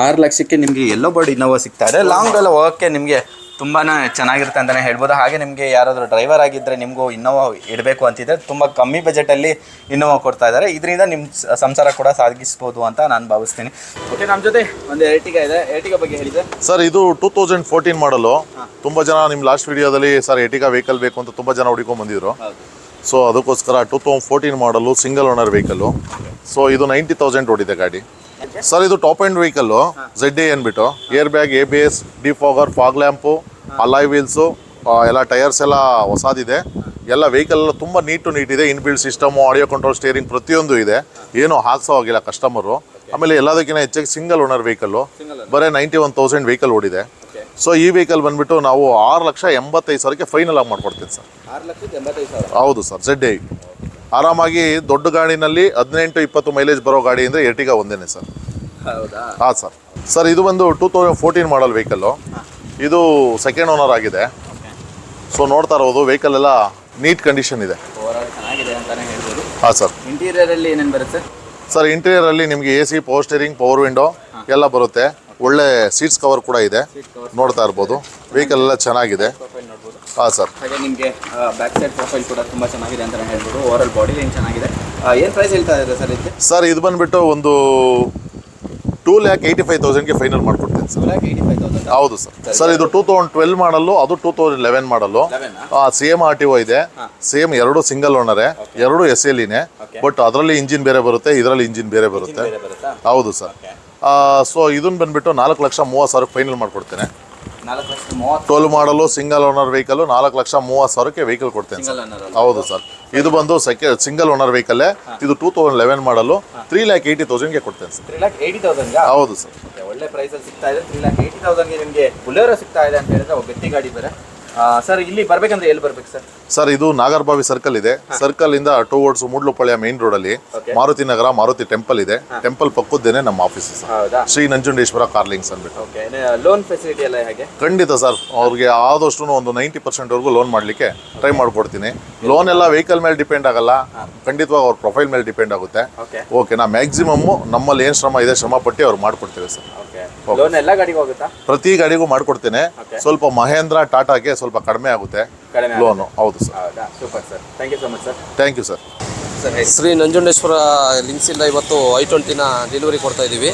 6 ಲಕ್ಷಕ್ಕೆ ನಿಮಗೆ ಯೆಲ್ಲೋ ಬೋರ್ಡ್ ಇನೋವಾ ಸಿಗ್ತಾ ಇದೆ. ಲಾಂಗ್ ಎಲ್ಲ ಹೋಗೋಕ್ಕೆ ನಿಮಗೆ ತುಂಬಾ ಚೆನ್ನಾಗಿರುತ್ತೆ ಅಂತಲೇ ಹೇಳ್ಬೋದು. ಹಾಗೆ ನಿಮಗೆ ಯಾರಾದರೂ ಡ್ರೈವರ್ ಆಗಿದ್ದರೆ ನಿಮಗೂ ಇನ್ನೋವಾ ಇಡಬೇಕು ಅಂತಿದ್ರೆ ತುಂಬ ಕಮ್ಮಿ ಬಜೆಟಲ್ಲಿ ಇನ್ನೋವಾ ಕೊಡ್ತಾ ಇದ್ದಾರೆ. ಇದರಿಂದ ನಿಮ್ಮ ಸಂಸಾರ ಕೂಡ ಸಾಗಿಸ್ಬೋದು ಅಂತ ನಾನು ಭಾವಿಸ್ತೀನಿ. ಓಕೆ. ನಮ್ಮ ಜೊತೆ ಒಂದು ಎರ್ಟಿಗಾ ಇದೆ. ಎರ್ಟಿಗಾ ಬಗ್ಗೆ ಹೇಳಿದೆ ಸರ್. ಇದು 2014 ಮಾಡಲು. ತುಂಬ ಜನ ನಿಮ್ಮ ಲಾಸ್ಟ್ ವಿಡಿಯೋದಲ್ಲಿ ಸರ್ ಎರ್ಟಿಗಾ ವೆಹಿಕಲ್ ಬೇಕು ಅಂತ ತುಂಬ ಜನ ಹುಡುಕೊಂಡ್ ಬಂದಿದ್ರು. ಸೊ ಅದಕ್ಕೋಸ್ಕರ 2014 ಮಾಡಲು ಸಿಂಗಲ್ ಓನರ್ ವೆಹಿಕಲ್ಲು. ಸೊ ಇದು 90,000 ಓಡಿದೆ ಗಾಡಿ ಸರ್. ಇದು ಟಾಪ್ ಎಂಡ್ ವೆಹಿಕಲ್ಲು, ZA ಅಂದ್ಬಿಟ್ಟು air bag, ABS, defogger, fog lamp, alloy wheels, ಎಲ್ಲ ಟೈರ್ಸ್ ಎಲ್ಲ ಹೊಸದಿದೆ. ಎಲ್ಲ ವೆಹಿಕಲ್ ಎಲ್ಲ ತುಂಬ ನೀಟ್ ಇದೆ. Inbuilt system, audio control, steering ಪ್ರತಿಯೊಂದು ಇದೆ. ಏನೂ ಹಾಕ್ಸೋ ಆಗಿಲ್ಲ ಕಸ್ಟಮರು. ಆಮೇಲೆ ಎಲ್ಲದಕ್ಕಿಂತ ಹೆಚ್ಚಾಗಿ ಸಿಂಗಲ್ ಓನರ್ ವೆಹಿಕಲ್ಲು, ಬರೀ 91,000 ವೆಹಿಕಲ್ ಓಡಿದೆ. ಸೊ ಈ ವೆಹಿಕಲ್ ಬಂದುಬಿಟ್ಟು ನಾವು 6,85,000ಕ್ಕೆ ಫೈನಲ್ ಆಗಿ ಮಾಡ್ಕೊಡ್ತೀವಿ ಸರ್. 6,85,000. ಹೌದು ಸರ್. ZA ಆರಾಮಾಗಿ ದೊಡ್ಡ ಗಾಡಿನಲ್ಲಿ 18-20 ಮೈಲೇಜ್ ಬರೋ ಗಾಡಿ ಅಂದರೆ ಎರ್ಟಿಗಾ ಒಂದೇನೆ ಸರ್. ಹೌದಾ? ಹಾಂ ಸರ್. ಸರ್ ಇದು ಬಂದು 2014 ಮಾಡಲ್ ವೆಹಿಕಲ್ಲು. ಇದು ಸೆಕೆಂಡ್ ಓನರ್ ಆಗಿದೆ. ಸೊ ನೋಡ್ತಾ ಇರೋದು ವೆಹಿಕಲ್ ಎಲ್ಲ ನೀಟ್ ಕಂಡೀಷನ್ ಇದೆ. ಓವರಾಲ್ ಚೆನ್ನಾಗಿದೆ ಅಂತಾನೆ ಹೇಳ್ಬೋದು. ಹಾಂ ಸರ್. ಇಂಟೀರಿಯರಲ್ಲಿ ಏನೇನು ಬರುತ್ತೆ ಸರ್? ಇಂಟೀರಿಯರಲ್ಲಿ ನಿಮಗೆ AC, power steering, power window ಎಲ್ಲ ಬರುತ್ತೆ. ಒಳ್ಳೆ ಸೀಟ್ಸ್ ಕವರ್ ಕೂಡ ಇದೆ, ನೋಡ್ತಾ ಇರ್ಬೋದು. ವೆಹಿಕಲ್ ಎಲ್ಲ ಚೆನ್ನಾಗಿದೆ. ಹಾಂ ಸರ್. ಹಾಗೆ ನಿಮಗೆ ಬ್ಯಾಕ್ ಸೈಡ್ ಪ್ರೊಫೈಲ್ ಕೂಡ ತುಂಬ ಚೆನ್ನಾಗಿದೆ ಅಂತಲೇ ಹೇಳ್ಬೋದು. ಓವರಾಲ್ ಬಾಡಿ ಲೈನ್ ಚೆನ್ನಾಗಿದೆ. ಏನು ಪ್ರೈಸ್ ಹೇಳ್ತಾ ಇದ್ದಾರೆ ಸರ್ ಇದಕ್ಕೆ? ಸರ್ ಇದು ಬಂದುಬಿಟ್ಟು ಒಂದು 2,85,000ಗೆ ಫೈನಲ್ ಮಾಡ್ಕೊಡ್ತೀನಿ ಸರ್. 2,85,000. ಹೌದು ಸರ್. ಸರ್ ಇದು 2012 ಮಾಡಲ್ಲು, ಅದು 2011 ಮಾಡಲ್ಲು. ಸೇಮ್ RTO ಇದೆ, ಸೇಮ್ ಎರಡು ಸಿಂಗಲ್ ಓನರೇ, ಎರಡು SLEನೇ. ಬಟ್ ಅದರಲ್ಲಿ ಇಂಜಿನ್ ಬೇರೆ ಬರುತ್ತೆ, ಇದರಲ್ಲಿ ಇಂಜಿನ್ ಬೇರೆ ಬರುತ್ತೆ. ಹೌದು ಸರ್. ಸೊ ಇದನ್ನು ಬಂದುಬಿಟ್ಟು 4,30,000 ಫೈನಲ್ ಮಾಡ್ಕೊಡ್ತೇನೆ. 4,30,000. 12 ಮಾಡಲು ಸಿಂಗಲ್ ಓನರ್ ವೆಹಿಕಲ್ 4,30,000ಕ್ಕೆ ವೆಹಿಕಲ್ ಕೊಡ್ತೇನೆ ಸರ್. ಹೌದು ಸರ್. ಇದು ಬಂದು ಸಿಂಗಲ್ ಓನರ್ ವೆಹಿಕಲ್ಲೇ. ಇದು 2011 ಮಾಡಲು 3,80,000ಗೆ ಕೊಡ್ತೇನೆ ಸರ್. 3,80,000. ಹೌದು ಸರ್. ಒಳ್ಳೆ ಪ್ರೈಸಲ್ಲಿ ಸಿಗ್ತಾ ಇದೆ. 3,80,000ಗೆ ನಿಮಗೆ ಬುಲೆರೋ ಸಿಗ್ತಾ ಇದೆ ಅಂತ ಹೇಳಿದ್ರೆ ಒಬ್ಬ ಗಟ್ಟಿ ಗಾಡಿ ಬೇರೆ. ಸರ್ ಇಲ್ಲಿ ಬರ್ಬೇಕಂದ್ರೆ ಎಲ್ಲಿ ಬರ್ಬೇಕು ಸರ್? ಸರ್ ಇದು ನಾಗರಬಾವಿ ಸರ್ಕಲ್ ಇದೆ. ಸರ್ಕಲ್ ಇಂದ ಟುವರ್ಡ್ಸ್ ಮೂಡ್ಲುಪಾಳ್ಯ ಮೇನ್ ರೋಡ್ ಅಲ್ಲಿ ಮಾರುತಿ ನಗರ, ಮಾರುತಿ ಟೆಂಪಲ್ ಇದೆ. ಟೆಂಪಲ್ ಪಕ್ಕದ್ದೇನೆ ನಮ್ಮ ಆಫೀಸ್ ಸರ್. ಹೌದಾ? ಶ್ರೀ ನಂಜುಂಡೇಶ್ವರ ಕಾರ್ ಲಿಂಕ್ಸ್ ಅಂದ್ಬಿಟ್ಟು. ಓಕೆ. ಲೋನ್ ಫೆಸಿಲಿಟಿ ಎಲ್ಲ ಹೇಗೆ? ಖಂಡಿತ ಸರ್. ಅವ್ರಿಗೆ ಆದಷ್ಟು ಒಂದು 90% ವರೆಗೂ ಲೋನ್ ಮಾಡಲಿಕ್ಕೆ ಟ್ರೈ ಮಾಡ್ಕೊಡ್ತೀನಿ. ಲೋನ್ ಎಲ್ಲ ವೆಹಿಕಲ್ ಮೇಲೆ ಡಿಪೆಂಡ್ ಆಗಲ್ಲ, ಖಂಡಿತವಾಗಿ ಅವ್ರ ಪ್ರೊಫೈಲ್ ಮೇಲೆ ಡಿಪೆಂಡ್ ಆಗುತ್ತೆ. ಓಕೆನಾ? ಮ್ಯಾಕ್ಸಿಮಮ್ ನಮ್ಮಲ್ಲಿ ಏನು ಶ್ರಮ ಇದೆ ಶ್ರಮ ಪಟ್ಟು ಅವ್ರು ಮಾಡ್ಕೊಡ್ತೀವಿ ಸರ್. ಲೋನ್ ಎಲ್ಲ ಗಾಡಿಗೆ ಹೋಗುತ್ತಾ? ಪ್ರತಿ ಗಾಡಿಗೂ ಮಾಡ್ಕೊಡ್ತೇನೆ. ಸ್ವಲ್ಪ ಮಹೇಂದ್ರ, ಟಾಟಾಗೆ ಸ್ವಲ್ಪ ಕಡಿಮೆ ಆಗುತ್ತೆ ಲೋನು. ಹೌದು sir. Super sir. Thank you so much sir. Thank you sir. Shri Nanjundeshwara ಲಿಂಕ್ಸಿಂದ ಇವತ್ತು I20ನ ಡೆಲಿವರಿ ಕೊಡ್ತಾ ಇದ್ದೀವಿ.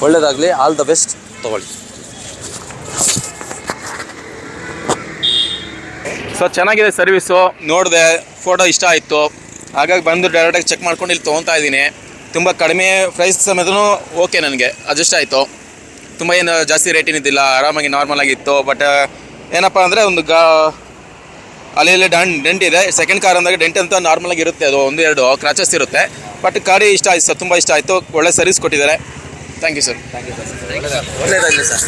ಒಳ್ಳೆಯದಾಗಲಿ, ಆಲ್ ದ ಬೆಸ್ಟ್. ತೊಗೊಳ್ಳಿ ಸರ್. ಚೆನ್ನಾಗಿದೆ ಸರ್ವಿಸು, ನೋಡಿದೆ, ಫೋಟೋ ಇಷ್ಟ ಆಯಿತು, ಹಾಗಾಗಿ ಬಂದು ಡೈರೆಕ್ಟಾಗಿ ಚೆಕ್ ಮಾಡ್ಕೊಂಡು ಇಲ್ಲಿ ತೊಗೊತಾ ಇದ್ದೀನಿ. ತುಂಬ ಕಡಿಮೆ ಪ್ರೈಸ್ ಸಮೇತನೂ ಓಕೆ, ನನಗೆ ಅಡ್ಜಸ್ಟ್ ಆಯಿತು. ತುಂಬ ಏನು ಜಾಸ್ತಿ ರೇಟಿನಿದ್ದಿಲ್ಲ, ಆರಾಮಾಗಿ ನಾರ್ಮಲ್ ಆಗಿತ್ತು. ಬಟ್ ಏನಪ್ಪ ಅಂದರೆ ಒಂದು ಅಲ್ಲಿ ಡೆಂಟ್ ಇದೆ. ಸೆಕೆಂಡ್ ಕಾರ್ ಅಂದಾಗ ಡೆಂಟ್ ಅಂತ ನಾರ್ಮಲಾಗಿ ಇರುತ್ತೆ, ಅದು 1-2 ಕ್ರಾಚಸ್ ಇರುತ್ತೆ. ಬಟ್ ಗಾಡಿ ಇಷ್ಟ ಆಯಿತು ಸರ್, ತುಂಬ ಇಷ್ಟ ಆಯಿತು. ಒಳ್ಳೆ ಸರ್ವಿಸ್ ಕೊಟ್ಟಿದ್ದಾರೆ. Thank you sir. Thank you sir. ಒಳ್ಳೆಯದಾಗಲಿ ಸರ್.